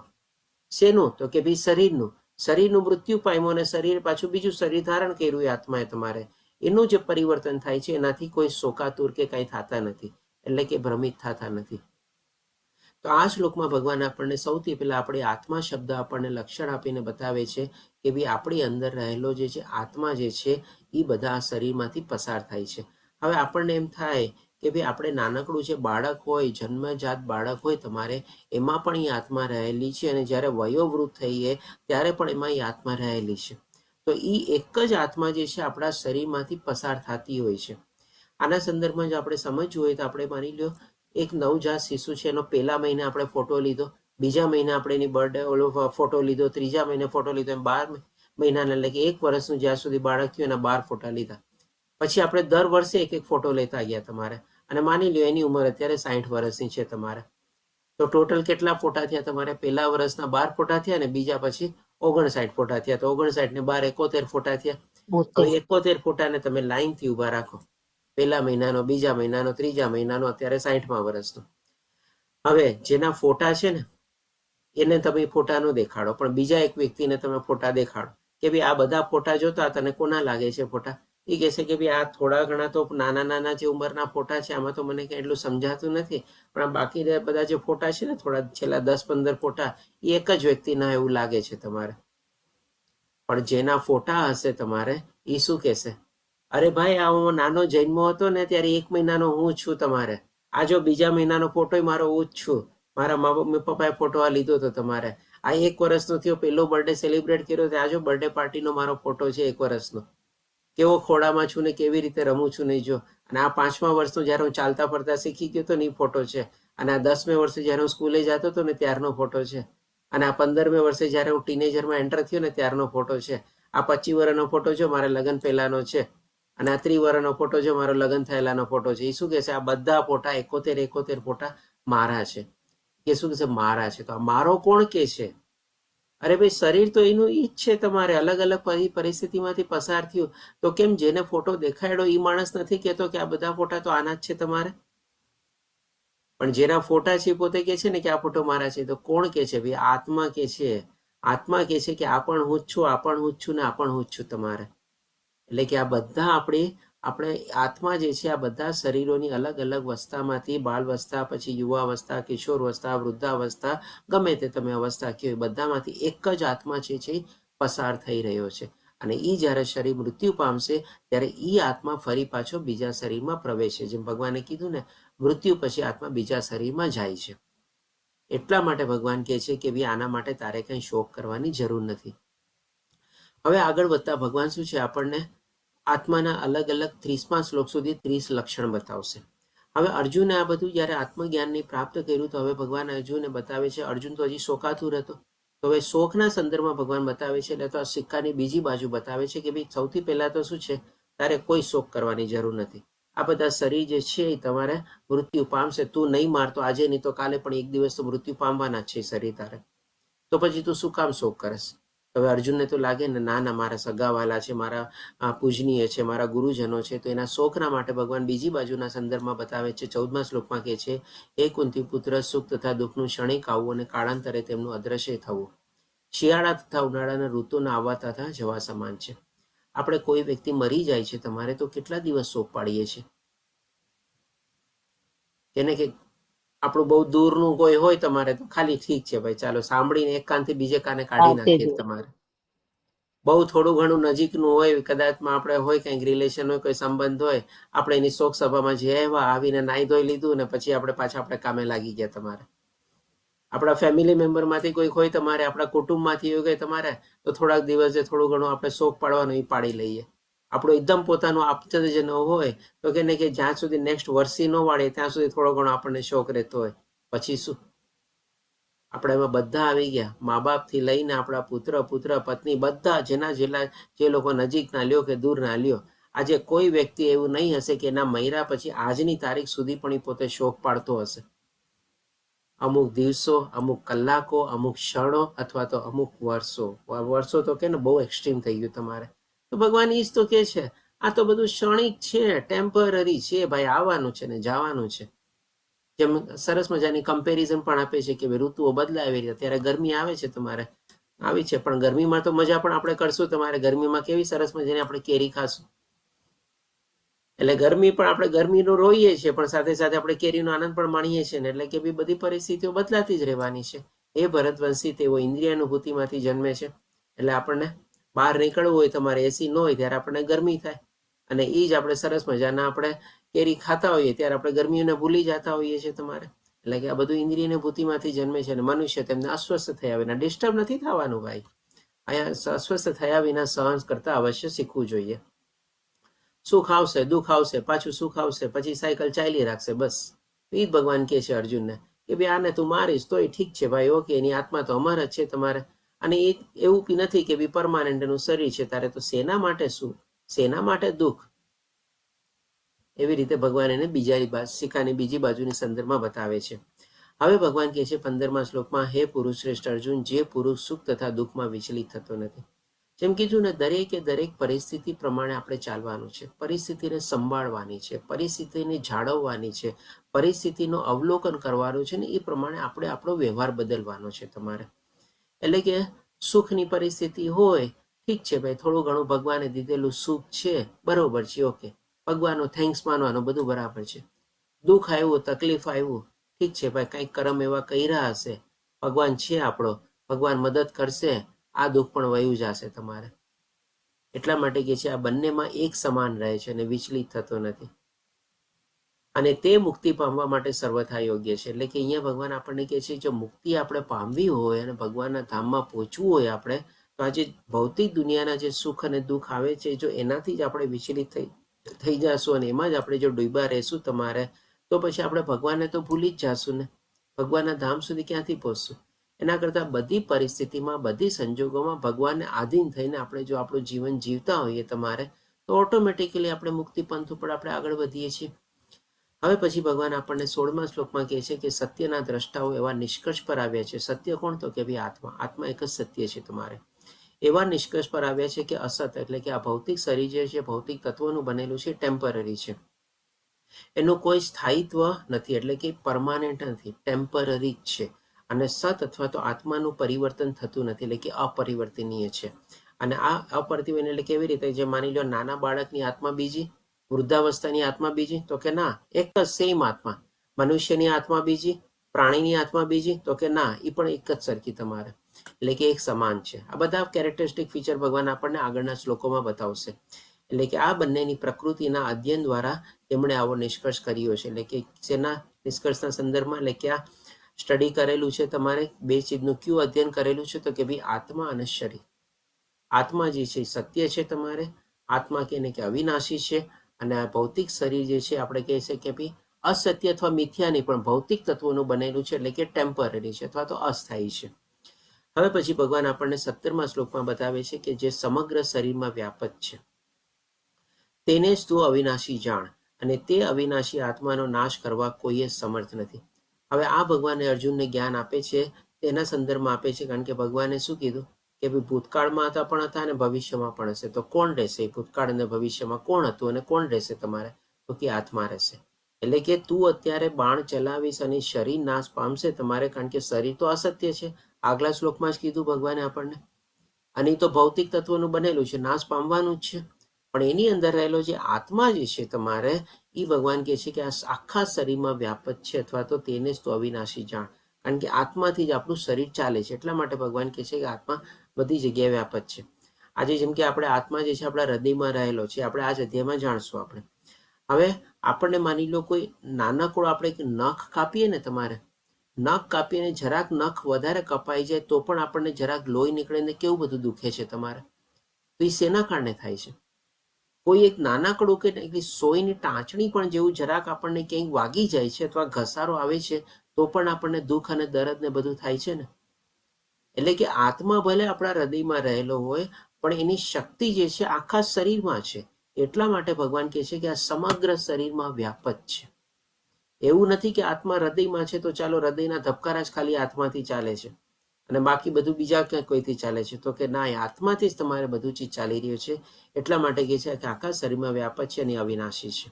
શેનું? તો કે ભાઈ શરીરનું. શરીરનું મૃત્યુ પામ્યું અને શરીર પાછું બીજું શરીર ધારણ કર્યું એ આત્માએ તમારે, એનું જે પરિવર્તન થાય છે એનાથી કોઈ શોકાતુર કે કંઈ થતા નથી, એટલે કે ભ્રમિત થતા નથી. તો આ શ્લોકમાં ભગવાન આપણને સૌથી પહેલા આપણે આત્મા શબ્દ આપણને લક્ષણ આપીને બતાવે છે કે ભાઈ આપણી અંદર રહેલો જે છે આત્મા જે છે એ બધા આ શરીરમાંથી પસાર થાય છે. હવે આપણને એમ થાય કે ભાઈ આપણે નાનકડું જે બાળક હોય, જન્મજાત બાળક હોય તમારે, એમાં પણ એ આત્મા રહેલી છે, અને જ્યારે વયોવૃદ્ધ થઈએ ત્યારે પણ એમાં એ આત્મા રહેલી છે. તો એ એક જ આત્મા જે છે આપણા શરીરમાંથી પસાર થતી હોય છે. આના સંદર્ભમાં જો આપણે સમજવું હોય તો આપણે માની લો એક નવજાત શિશુ છે, એનો પહેલા મહિને આપણે ફોટો લીધો, બીજા મહિને આપણે એની બર્થડે ફોટો લીધો, ત્રીજા મહિને ફોટો લીધો, એમ 12 મહિનાના એટલે કે 1 વર્ષનું જ્યાં સુધી બાળક થયું એના 12 ફોટા લીધા. પછી આપણે દર વર્ષે એક ફોટો લેતા ગયા તમારે, અને માની લો એની ઉંમર અત્યારે 60 વર્ષની છે તમારે, તો ટોટલ કેટલા ફોટા થયા તમારે? પહેલા વર્ષના 12 ફોટા થયા, અને બીજા પછી 59 ફોટા થયા. તો 59 ને 12 71 ફોટા થયા. હવે 71 ફોટાને તમે લાઈનથી ઊભા રાખો, પહેલા મહિનાનો, બીજા મહિનાનો, ત્રીજા મહિનાનો, અત્યારે 60મા વર્ષનો. હવે જેના ફોટા છે ને એને તમે ફોટા ન દેખાડો, પણ બીજા એક વ્યક્તિને તમે ફોટા દેખાડો કે ભાઈ આ બધા ફોટા જોતા તને કોના લાગે છે ફોટા? એ કહેશે કે ભાઈ આ થોડા ઘણા તો નાના નાના જે ઉંમરના ફોટા છે, આમાં તો મને કંઈ એટલું સમજાતું નથી, પણ આ બાકી બધા જે ફોટા છે ને, થોડા છેલ્લા 10-15 ફોટા, એ એક જ વ્યક્તિના એવું લાગે છે તમારે. પણ જેના ફોટા હશે તમારે, એ શું કહેશે? અરે ભાઈ આ હું નાનો જન્મ હતો ને ત્યારે 1 મહિનાનો હું છું તમારે. આ જો બીજા મહિનાનો ફોટો મારો હું જ છું. મારા મમ્મી પપ્પાએ ફોટો આ લીધો હતો તમારે. આ 1 વર્ષનો થયો, પહેલો બર્થડે સેલિબ્રેટ કર્યો, આ જો બર્થડે પાર્ટીનો મારો ફોટો છે 1 વર્ષનો. કેવો ખોડામાં છું ને કેવી રીતે રમું છું નહીં જો. અને આ 5મા વર્ષનો જ્યારે હું ચાલતા ફરતા શીખી ગયો હતો ને એ ફોટો છે. અને આ 10મે વર્ષે જ્યારે હું સ્કૂલે જતો હતો ને ત્યારનો ફોટો છે. અને આ 15મે વર્ષે જ્યારે હું ટીનેજરમાં એન્ટર થયો ને ત્યારનો ફોટો છે. આ 25 વર્ષનો ફોટો જો મારા લગ્ન પહેલાનો છે. અને આ 30 વર્ષનો ફોટો જો મારો લગ્ન થયેલાનો ફોટો છે. એ શું કહેશે? આ બધા ફોટા 71 ફોટા મારા છે. કે શું કહેશે? મારા છે. તો આ મારો કોણ કે છે? અરે ભાઈ શરીર તો એનું ઈ જ છે તમારે, અલગ અલગ પરિસ્થિતિમાંથી પસાર થયું. તો કેમ જેને ફોટો દેખાડ્યો એ માણસ નથી કહેતો કે આ બધા ફોટા તો આના જ છે તમારે? પણ જેના ફોટા છે પોતે કે છે ને કે આ ફોટો મારા છે. તો કોણ કે છે? ભાઈ આત્મા કે છે. આત્મા કે છે કે આ પણ હું જ છું, આ પણ હું જ છું, ને આ પણ હું જ છું તમારે. એટલે કે આ બધા આપણે આત્મા જે છે આ બધા શરીરોની અલગ અલગ અવસ્થામાંથી, બાળવસ્થા, પછી યુવાવસ્થા, કિશોરવસ્થા, વૃદ્ધાવસ્થા, ગમે તે તમે અવસ્થા કહો, બધામાંથી એક જ આત્મા છે પસાર થઈ રહ્યો છે. અને એ જ્યારે શરીર મૃત્યુ પામશે ત્યારે એ આત્મા ફરી પાછો બીજા શરીરમાં પ્રવેશે. જેમ ભગવાને કીધું ને, મૃત્યુ પછી આત્મા બીજા શરીરમાં જાય છે. એટલા માટે ભગવાન કહે છે કે ભાઈ આના માટે તારે કંઈ શોક કરવાની જરૂર નથી. હવે આગળ વધતા ભગવાન શું છે, આપણને આત્માના અલગ અલગ 30મા શ્લોક સુધી 30 લક્ષણ બતાવશે. હવે અર્જુને આ બધું જ્યારે આત્મજ્ઞાનની પ્રાપ્ત કર્યું, તો હવે ભગવાન અર્જુનને બતાવે છે, અર્જુન તો હજી શોકાતુર હતો, તો હવે શોકના સંદર્ભમાં ભગવાન બતાવે છે. એટલે તો આ સિક્કાની બીજી બાજુ બતાવે છે કે ભાઈ સૌથી પહેલા તો શું છે, તારે કોઈ શોક કરવાની જરૂર નથી. આ બધા શરીર જે છે એ તમારે મૃત્યુ પામશે. તું નહીં મારતો આજે, નહીં તો કાલે, પણ એક દિવસ તો મૃત્યુ પામવાના જ છે શરીર તારે. તો પછી તું શું કામ શોક કરશ? હવે અર્જુનને તો લાગે ને, ના મારા સગાવાલા છે, મારા પૂજનીય છે, મારા ગુરુજનો છે. તો એના શોકના માટે ભગવાન બીજી બાજુના સંદર્ભમાં બતાવે છે. 14મા શ્લોકમાં કહે છે, હે કુંતી પુત્ર, સુખ તથા દુઃખનું ક્ષણિક આવવું અને કાળાંતરે તેમનું અદ્રશ્ય થવું. શિયાળા તથા ઉનાળાના ઋતુના આવવા તથા જવા સમાન છે. આપણે કોઈ વ્યક્તિ મરી જાય છે તમારે તો કેટલા દિવસ શોક પાડીએ છીએ? એને કે આપણું બહુ દૂરનું કોઈ હોય તમારે તો ખાલી ઠીક છે ભાઈ, ચાલો સાંભળીને એક કાનથી બીજે કાને કાઢી નાખીએ. તમારે બહુ થોડું ઘણું નજીકનું હોય, કદાચમાં આપણે હોય કંઈક રિલેશન હોય, કોઈ સંબંધ હોય, આપણે એની શોક સભામાં જે આવીને નાહી ધોઈ લીધું ને પછી આપણે પાછા આપણે કામે લાગી ગયા. તમારે આપણા ફેમિલી મેમ્બરમાંથી કોઈ હોય, તમારે આપણા કુટુંબમાંથી હોય કે તમારે, તો થોડાક દિવસે થોડું ઘણું આપણે શોક પાડવાનું એ પાડી લઈએ. આપણું એકદમ પોતાનું આપતજન હોય તો કે ને કે જ્યાં સુધી નેક્સ્ટ વર્ષી ન વાળે ત્યાં સુધી થોડો ઘણો આપણને શોક રહેતો હોય. પછી શું આપણે એમાં બધા આવી ગયા, મા બાપથી લઈને આપણા પુત્ર પત્ની બધા જે લોકો નજીક ના લ્યો કે દૂર ના લ્યો, આજે કોઈ વ્યક્તિ એવું નહીં હશે કે એના મર્યા પછી આજની તારીખ સુધી પણ એ પોતે શોક પાડતો હશે. અમુક દિવસો, અમુક કલાકો, અમુક ક્ષણો અથવા તો અમુક વર્ષો તો કે ને બહુ એક્સ્ટ્રીમ થઈ ગયું તમારે. તો ભગવાન ઈ જ તો કે છે, આ તો બધું ક્ષણિક છે, ટેમ્પરરી છે ભાઈ, આવવાનું છે ને જવાનું છે. જેમ સરસ મજાની કમ્પેરિઝન પણ આપે છે કે ઋતુઓ બદલાય એવી રીતે. ત્યારે ગરમી આવે છે તમારે, આવી છે, પણ ગરમીમાં તો મજા પણ આપણે કરશું. તમારે ગરમીમાં કેવી સરસ મજાની આપણે કેરી ખાશું. એટલે ગરમી પણ આપણે ગરમીનું રોઈએ છીએ, પણ સાથે સાથે આપણે કેરીનો આનંદ પણ માણીએ છીએ ને. એટલે કે બધી પરિસ્થિતિઓ બદલાતી જ રહેવાની છે. એ ભરતવંશી તેઓ ઇન્દ્રિય અનુભૂતિમાંથી જન્મે છે. એટલે આપણને બહાર નીકળવું હોય, તમારે એસી ન હોય ત્યારે આપણને ગરમી થાય, અને એ જ આપણે સરસ મજાના આપણે કેરી ખાતા હોઈએ ત્યારે આપણે ગરમીઓને ભૂલી જતા હોઈએ છીએ તમારે. એટલે કે આ બધું ઇન્દ્રિય અનુભૂતિમાંથી જન્મે છે. અને મનુષ્ય તેમને અસ્વસ્થ થયા વિના, ડિસ્ટર્બ નથી થવાનું ભાઈ, અહીંયા અસ્વસ્થ થયા વિના સહન કરતા અવશ્ય શીખવું જોઈએ. સુખ આવશે, દુઃખ આવશે, પાછું સુખ આવશે, પછી સાયકલ ચાલી રાખશે. બસ એ જ ભગવાન કહે છે અર્જુનને કે ભાઈ આને તું મારીશ તોય ઠીક છે ભાઈ, ઓકે, એની આત્મા તો અમર જ છે તમારે. અને એ એવું બી નથી કે બી પરમાનન્ટ એનું શરીર છે. તારે તો શેના માટે સુખ, શેના માટે દુઃખ? એવી રીતે ભગવાન એને સિક્કાની બીજી બાજુની સંદર્ભમાં બતાવે છે. હવે ભગવાન કહે છે 15મા શ્લોકમાં, હે પુરુષ શ્રેષ્ઠ અર્જુન, જે પુરુષ સુખ તથા દુઃખમાં વિચલિત થતો નથી. જેમ કીધું ને, દરેક પરિસ્થિતિ પ્રમાણે આપણે ચાલવાનું છે, પરિસ્થિતિને સંભાળવાની છે, પરિસ્થિતિને જાળવવાની છે, પરિસ્થિતિનું અવલોકન કરવાનું છે ને એ પ્રમાણે આપણે આપણો વ્યવહાર બદલવાનો છે તમારે. એટલે કે સુખની પરિસ્થિતિ હોય, ઠીક છે ભાઈ, થોડું ઘણું ભગવાને દીધેલું સુખ છે, બરોબર છે, ઓકે, ભગવાનનો થેન્ક્સ માનવાનું, બધું બરાબર છે. દુઃખ આવ્યું, તકલીફ આવ્યું, ઠીક છે ભાઈ, કંઈક કર્મ એવા કર્યા હશે, ભગવાન છે આપણો, ભગવાન મદદ કરશે, આ દુઃખ પણ વયું જશે તમારે. એટલા માટે કે છે આ બંનેમાં એક સમાન રહે છે અને વિચલિત થતો નથી. અને તે મુક્તિ પામવા માટે સર્વથા યોગ્ય છે. એટલે કે અહીંયા ભગવાન આપણને કહે છે, જો મુક્તિ આપણે પામવી હોય અને ભગવાનના ધામમાં પહોંચવું હોય આપણે, તો આજે ભૌતિક દુનિયાના જે સુખ અને દુઃખ આવે છે, જો એનાથી જ આપણે વિચલિત થઈ જશું અને એમાં જ આપણે જો ડૂબા રહેશું તમારે, તો પછી આપણે ભગવાનને તો ભૂલી જ જશું ને. ભગવાનના ધામ સુધી ક્યાંથી પહોંચશું? એના કરતાં બધી પરિસ્થિતિમાં, બધી સંજોગોમાં ભગવાનને આધીન થઈને આપણે જો આપણું જીવન જીવતા હોઈએ તમારે, તો ઓટોમેટિકલી આપણે મુક્તિ પંથ ઉપર આપણે આગળ વધીએ છીએ. હવે પછી ભગવાન આપણને 16મા શ્લોકમાં કહે છે કે સત્યના દ્રષ્ટાઓ એવા નિષ્કર્ષ પર આવ્યા છે. સત્ય કોણ? તો કે ભાઈ આત્મા એક જ સત્ય છે તમારે. એવા નિષ્કર્ષ પર આવ્યા છે કે અસત, એટલે કે આ ભૌતિક શરીર જે છે, ભૌતિક તત્વોનું બનેલું છે, ટેમ્પરરી છે, એનું કોઈ સ્થાયિત્વ નથી, એટલે કે પરમાનન્ટ નથી, ટેમ્પરરી જ છે. અને સત અથવા તો આત્માનું પરિવર્તન થતું નથી, એટલે કે અપરિવર્તનીય છે. અને આ અપરિવર્તન એટલે કેવી રીતે? જે માની લો નાના બાળકની આત્મા બીજી, વૃદ્ધાવસ્થાની આત્મા બીજી, તો કે ના, એક જ સેમ આત્મા. મનુષ્યની આત્મા બીજી, પ્રાણીની આત્મા બીજી, તો કે ના, એ પણ એક જ સરખી તમારે, એટલે કે એક સમાન છે. આ બધા કેરેક્ટરિસ્ટિક ફીચર ભગવાન આપણને આગળના શ્લોકોમાં બતાવશે. એટલે કે આ બંનેની પ્રકૃતિના અધ્યયન દ્વારા તેમણે આવો નિષ્કર્ષ કર્યો છે. એટલે કે જેના નિષ્કર્ષના સંદર્ભમાં, એટલે કે આ સ્ટડી કરેલું છે તમારે, બે ચીજનું કયું અધ્યયન કરેલું છે? તો કે ભાઈ આત્મા અને શરીર. આત્મા જે છે સત્ય છે તમારે, આત્મા કે અવિનાશી છે, અને આ ભૌતિક શરીર જે છે આપણે કહે છે કે ભાઈ અસત્ય અથવા મિથ્યા નહીં, પણ ભૌતિક તત્વોનું બનેલું છે, એટલે કે ટેમ્પરરી છે અથવા તો અસ્થાયી છે. હવે પછી ભગવાન આપણને 17મા શ્લોકમાં બતાવે છે કે જે સમગ્ર શરીરમાં વ્યાપક છે, તેને જ તું અવિનાશી જાણ, અને તે અવિનાશી આત્માનો નાશ કરવા કોઈ સમર્થ નથી. હવે આ ભગવાને અર્જુનને જ્ઞાન આપે છે, તેના સંદર્ભમાં આપે છે, કારણ કે ભગવાને શું કીધું કે ભાઈ ભૂતકાળમાં પણ હતા અને ભવિષ્યમાં પણ હશે. તો કોણ રહેશે? ભૂતકાળ અને ભવિષ્યમાં કોણ હતું અને કોણ રહેશે તમારે? તો કે આત્મા રહેશે. એટલે કે તું અત્યારે બાણ ચલાવીશ અને શરીર નાશ પામશે તમારે, કારણ કે શરીર તો અસત્ય છે. આગલા શ્લોકમાં જ કીધું ભગવાને આપણને. અને એ તો ભૌતિક તત્વનું બનેલું છે, નાશ પામવાનું જ છે. પણ એની અંદર રહેલો જે આત્મા જે છે તમારે, એ ભગવાન કહે છે કે આ આખા શરીરમાં વ્યાપક છે, અથવા તો તેને જ તો અવિનાશી જાણ. કારણ કે આત્માથી જ આપણું શરીર ચાલે છે. એટલા માટે ભગવાન કહે છે કે આત્મા બધી જગ્યાએ વ્યાપક છે. આજે જેમ કે આપણે આત્મા જે છે આપણા હૃદયમાં રહેલો છે, આપણે આ જ અધ્યાયમાં જાણશું આપણે. હવે આપણને માની લો કોઈ નાનકડો આપણે એક નખ કાપીએ ને, તમારે નખ કાપીને જરાક નખ વધારે કપાઈ જાય તો પણ આપણને જરાક લોહી નીકળે ને કેવું બધું દુખે છે તમારે. તો એ શેના કારણે થાય છે? કોઈ એક નાનકડું કે સોયની ટાંચણી પણ જેવું જરાક આપણને ક્યાંક વાગી જાય છે અથવા ઘસારો આવે છે તો પણ આપણને દુઃખ અને દર્દ ને બધું થાય છે ને. એટલે કે આત્મા ભલે આપણા હૃદયમાં રહેલો હોય, પણ એની શક્તિ જે છે આખા શરીરમાં છે. એટલા માટે ભગવાન કહે છે કે આ સમગ્ર શરીરમાં વ્યાપક છે. એવું નથી કે આત્મા હૃદયમાં છે તો ચાલો હૃદયના ધબકારા જ ખાલી આત્માથી ચાલે છે અને બાકી બધું બીજા ક્યાંક કોઈથી ચાલે છે. તો કે ના, એ આત્માથી જ તમારે બધું ચીજ ચાલી રહ્યું છે. એટલા માટે કહે છે કે આખા શરીરમાં વ્યાપક છે અને અવિનાશી છે.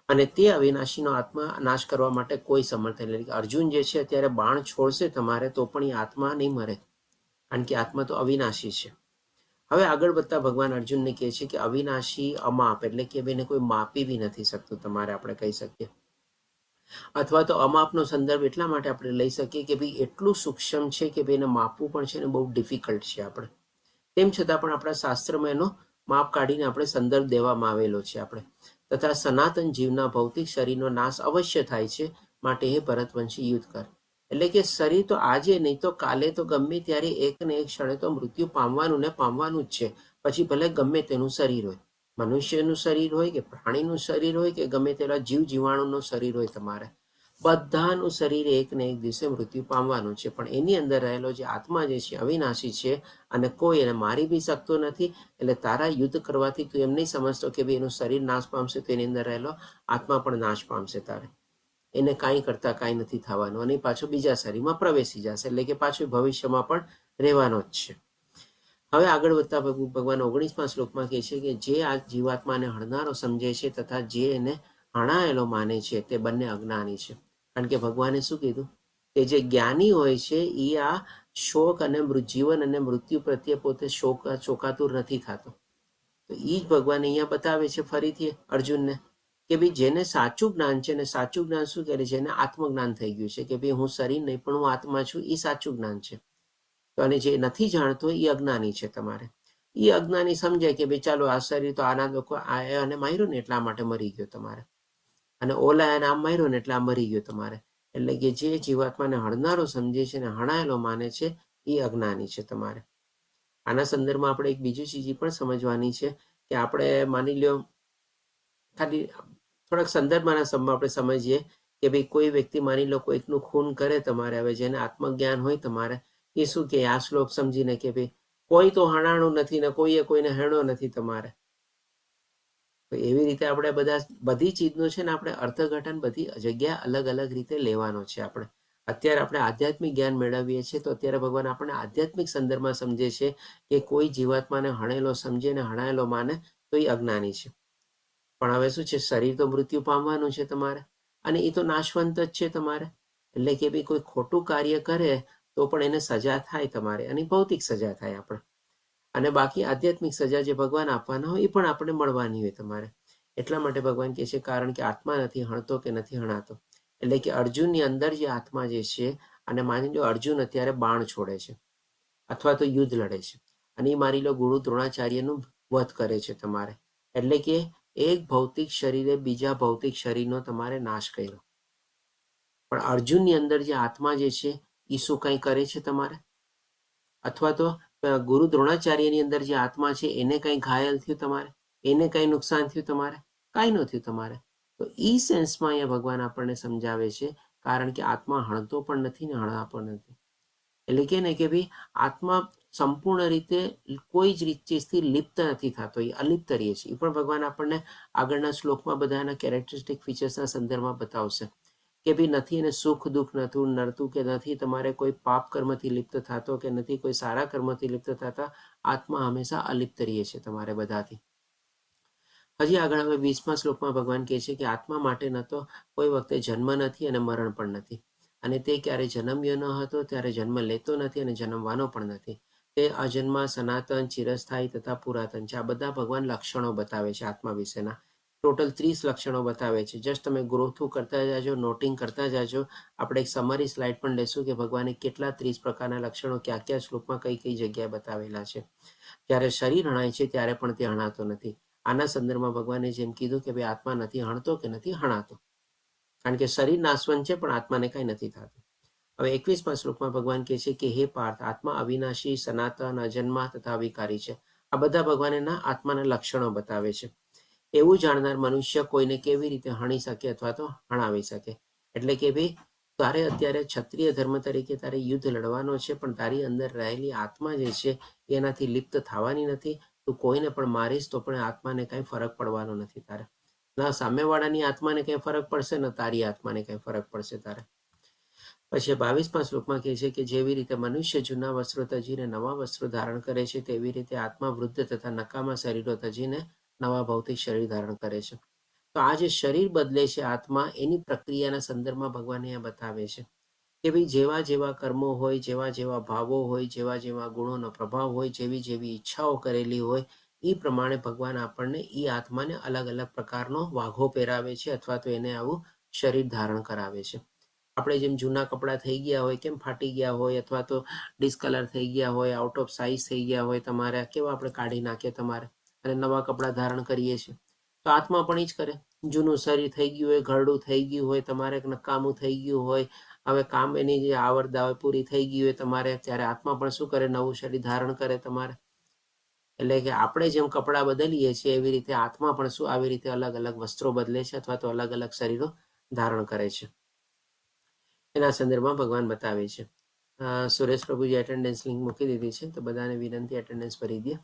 અને તે અવિનાશીનો આત્મા નાશ કરવા માટે કોઈ સમર્થ નથી. અર્જુન જે છે અત્યારે બાણ છોડશે તમારે તો પણ એ આત્મા નહીં મરે, કારણ કે આત્મા તો અવિનાશી છે. હવે આગળ વધતા ભગવાન અર્જુનને કહે છે કે અવિનાશી અમાપ, એટલે કે એને કોઈ માપી બી નથી શકતું તમારે, આપણે કહી શકીએ. અથવા તો અમાપનો સંદર્ભ એટલા માટે આપણે લઈ શકીએ કે ભાઈ એટલું સૂક્ષ્મ છે કે ભાઈ એને માપવું પણ છે ને બહુ ડિફિકલ્ટ છે આપણે. તેમ છતાં પણ આપણા શાસ્ત્રમાં એનો માપ કાઢીને આપણે સંદર્ભ દેવામાં આવેલો છે આપણે. તથા સનાતન જીવના ભૌતિક શરીરનો નાશ અવશ્ય થાય છે, માટે હે ભરતવંશી યુદ્ધ કર. એટલે કે શરીર તો આજે નહીં તો કાલે તો ગમે ત્યારે એક ને એક ક્ષણે તો મૃત્યુ પામવાનું ને પામવાનું જ છે. પછી ભલે ગમે તેનું શરીર હોય, મનુષ્યનું શરીર હોય કે પ્રાણીનું શરીર હોય કે ગમે તેના જીવ જીવાણુનું શરીર હોય, તમારે બધાનું શરીર એક ને એક દિવસે મૃત્યુ પામવાનું છે. પણ એની અંદર રહેલો જે આત્મા જે છે અવિનાશી છે અને કોઈ એને મારી બી શકતો નથી. એટલે તારા યુદ્ધ કરવાથી તું એમ નહીં સમજતો કે ભાઈ એનું શરીર નાશ પામશે તો એની અંદર રહેલો આત્મા પણ નાશ પામશે. તારે એને કાંઈ કરતા કાંઈ નથી થવાનું અને પાછો બીજા શરીરમાં પ્રવેશી જશે, એટલે કે પાછું ભવિષ્યમાં પણ રહેવાનો જ છે. હવે આગળ વધતા ભગવાન 19મા શ્લોકમાં કહે છે કે જે આ જીવાત્માને હણનારો સમજે છે તથા જે એને હણાયેલો માને છે તે બંને અજ્ઞાની છે. કારણ કે ભગવાને શું કીધું કે જે જ્ઞાની હોય છે એ આ શોક અને જીવન અને મૃત્યુ પ્રત્યે પોતે ચોકાતુર નથી થતો. તો એ જ ભગવાન અહીંયા બતાવે છે ફરીથી અર્જુનને કે ભાઈ જેને સાચું જ્ઞાન છે, ને સાચું જ્ઞાન શું કરે છે, એને આત્મજ્ઞાન થઈ ગયું છે કે ભાઈ હું શરીર નહીં પણ હું આત્મા છું, એ સાચું જ્ઞાન છે. તો અને જે નથી જાણતો એ અજ્ઞાની છે. તમારે એ અજ્ઞાની સમજે કે ભાઈ ચાલો આ શરીર તો આના લોકો આને માર્યો ને એટલા માટે મરી ગયો તમારે, અને ઓલા એને આમ માર્યો ને એટલે આ મરી ગયો તમારે. એટલે કે જે જીવાત્માને હણનારો સમજે છે ને હણાયેલો માને છે એ અજ્ઞાની છે તમારે. આના સંદર્ભમાં આપણે એક બીજી ચીજ પણ સમજવાની છે કે આપણે માની લો ખાલી થોડાક સંદર્ભમાં આપણે સમજીએ કે ભાઈ કોઈ વ્યક્તિ માની લો કોઈકનું ખૂન કરે તમારે, હવે જેને આત્મજ્ઞાન હોય તમારે, એ શું કે આ શ્લોક સમજીને કે ભાઈ કોઈ તો હણાણું નથી ને કોઈએ કોઈને હેણો નથી તમારે. તો એવી રીતે આપણે બધી ચીજનું છે ને આપણે અર્થઘટન બધી જગ્યા અલગ અલગ રીતે લેવાનો છે. આપણે અત્યારે આપણે આધ્યાત્મિક જ્ઞાન મેળવીએ છીએ તો અત્યારે ભગવાન આપણને આધ્યાત્મિક સંદર્ભમાં સમજે છે કે કોઈ જીવાત્માને હણેલો સમજે ને હણાયેલો માને તો એ અજ્ઞાની છે. પણ હવે શું છે, શરીર તો મૃત્યુ પામવાનું છે તમારે, અને એ તો નાશવંત જ છે તમારે. એટલે કે ભાઈ કોઈ ખોટું કાર્ય કરે તો પણ એને સજા થાય તમારે, અને ભૌતિક સજા થાય આપણે, અને બાકી આધ્યાત્મિક સજા જે ભગવાન આપવાના હોય એ પણ આપણે મળવાની હોય તમારે. એટલા માટે ભગવાન કહે છે કારણ કે આત્મા નથી હણતો કે નથી હણાતો. એટલે કે અર્જુનની અંદર જે આત્મા જે છે, અને માની લો અર્જુન અત્યારે બાણ છોડે છે અથવા તો યુદ્ધ લડે છે અને એ માની લો ગુરુ દ્રોણાચાર્યનું વધ કરે છે તમારે. એટલે કે એક ભૌતિક શરીરે બીજા ભૌતિક શરીરનો તમારે નાશ કર્યો. પણ અર્જુનની અંદર જે આત્મા જે છે એ શું કંઈ કરે છે તમારે? અથવા તો ગુરુ દ્રોણાચાર્યની અંદર જે આત્મા છે એને કંઈ ઘાયલ થયું તમારે, એને કંઈ નુકસાન થયું તમારે? કાંઈ ન થયું તમારે. તો એ સેન્સમાં અહીંયા ભગવાન આપણને સમજાવે છે કારણ કે આત્મા હણતો પણ નથી ને હણવા પણ નથી. એટલે કે ને કે ભાઈ આત્મા સંપૂર્ણ રીતે કોઈ જ ચીજથી લિપ્ત નથી થતો, એ અલિપ્ત રહે છે. એ પણ ભગવાન આપણને આગળના શ્લોકમાં બધાના કેરેક્ટરિસ્ટિક ફીચર્સના સંદર્ભમાં બતાવશે કે ભાઈ નથી એને સુખ દુઃખ નડતું કે નથી તમારે કોઈ પાપ કર્મથી લિપ્ત થતો કે નથી કોઈ સારા કર્મથી લિપ્ત થતા. આત્મા હંમેશા અલિપ્ત રહે છે તમારે બધાથી. હજી આગળ હવે 20મા શ્લોકમાં ભગવાન કહે છે કે આત્મા માટે ન તો કોઈ વખતે જન્મ નથી અને મરણ પણ નથી, અને તે ક્યારે જન્મ્યો ન હતો, ત્યારે જન્મ લેતો નથી અને જન્મવાનો પણ નથી. તે અજન્મ, સનાતન, ચિરસ્થાયી તથા પુરાતન છે. આ બધા ભગવાન લક્ષણો બતાવે છે આત્મા વિશેના. ટોટલ 30 લક્ષણો બતાવે છે. જસ્ટ તમે ગ્રો થ્રુ કરતા જાજો, નોટિંગ કરતા જાજો. આપણે એક સમરી સ્લાઇડ પણ લેશું કે ભગવાને કેટલા 30 પ્રકારના લક્ષણો કયા કયા શ્લોકમાં કઈ કઈ જગ્યાએ બતાવેલા છે. જ્યારે શરીર હણાય છે ત્યારે પણ તે હણાતો નથી. આના સંદર્ભમાં ભગવાને જેમ કીધું કે ભાઈ આત્મા નથી હણતો કે નથી હણાતો, કારણ કે શરીર નાશવંત છે પણ આત્માને કંઈ નથી થતું. હવે 21મા શ્લોકમાં ભગવાન કહે છે કે હે પાર્થ, આત્મા અવિનાશી, સનાતન, અજન્મા તથા અવિકારી છે. આ બધા ભગવાનના આત્માના લક્ષણો બતાવે છે. એવું જાણનાર મનુષ્ય કોઈને કેવી રીતે હણી શકે અથવા તો હણાવી શકે. એટલે કે ભાઈ તારે અત્યારે ક્ષત્રિય ધર્મ તરીકે તારે યુદ્ધ લડવાનો છે, પણ તારી અંદર રહેલી આત્મા જે છે એનાથી લિપ્ત થવાની નથી. તું કોઈને પણ મારીશ તો પણ આત્માને કંઈ ફરક પડવાનો નથી તારે. ના સામેવાળાની આત્માને કંઈ ફરક પડશે, ને તારી આત્માને કંઈ ફરક પડશે તારે. પછી 22મા શ્લોકમાં કહે છે કે જેવી રીતે મનુષ્ય જૂના વસ્ત્રો તજીને નવા વસ્ત્રો ધારણ કરે છે, તેવી રીતે આત્મા વૃદ્ધ તથા નકામા શરીરો તજીને નવા ભૌતિક શરીર ધારણ કરે છે. તો આ જે શરીર બદલે છે આત્મા, એની પ્રક્રિયાના સંદર્ભમાં ભગવાન અહીંયા બતાવે છે કે ભાઈ જેવા જેવા કર્મો હોય, જેવા જેવા ભાવો હોય, જેવા જેવા ગુણોનો પ્રભાવ હોય, જેવી જેવી ઈચ્છાઓ કરેલી હોય, એ પ્રમાણે ભગવાન આપણને એ આત્માને અલગ અલગ પ્રકારનો વાઘો પહેરાવે છે અથવા તો એને આવું શરીર ધારણ કરાવે છે. આપણે જેમ જૂના કપડાં થઈ ગયા હોય, કેમ ફાટી ગયા હોય અથવા તો ડિસ્કલર થઈ ગયા હોય, આઉટ ઓફ સાઇઝ થઈ ગયા હોય, તમારે કેવા આપણે કાઢી નાખીએ તમારે, અને નવા કપડાં ધારણ કરીએ છીએ. તો આત્મા પણ એ જ કરે. જૂનું શરીર થઈ ગયું હોય, ઘરડું થઈ ગયું હોય, તમારે નકામું થઈ ગયું હોય, હવે કામ એની જે આવડદાવ પૂરી થઈ ગઈ હોય તમારે, ત્યારે આત્મા પણ શું કરે? નવું શરીર ધારણ કરે તમારે. એટલે કે આપણે જેમ કપડાં બદલીએ છીએ એવી રીતે આત્મા પણ શું આવી રીતે અલગ અલગ વસ્ત્રો બદલે છે અથવા તો અલગ અલગ શરીરો ધારણ કરે છે. એના સંદર્ભમાં ભગવાન બતાવે છે. સુરેશ પ્રભુજી એટેન્ડન્સ લિંક મૂકી દીધી છે, તો બધાને વિનંતી એટેન્ડન્સ ભરી દે.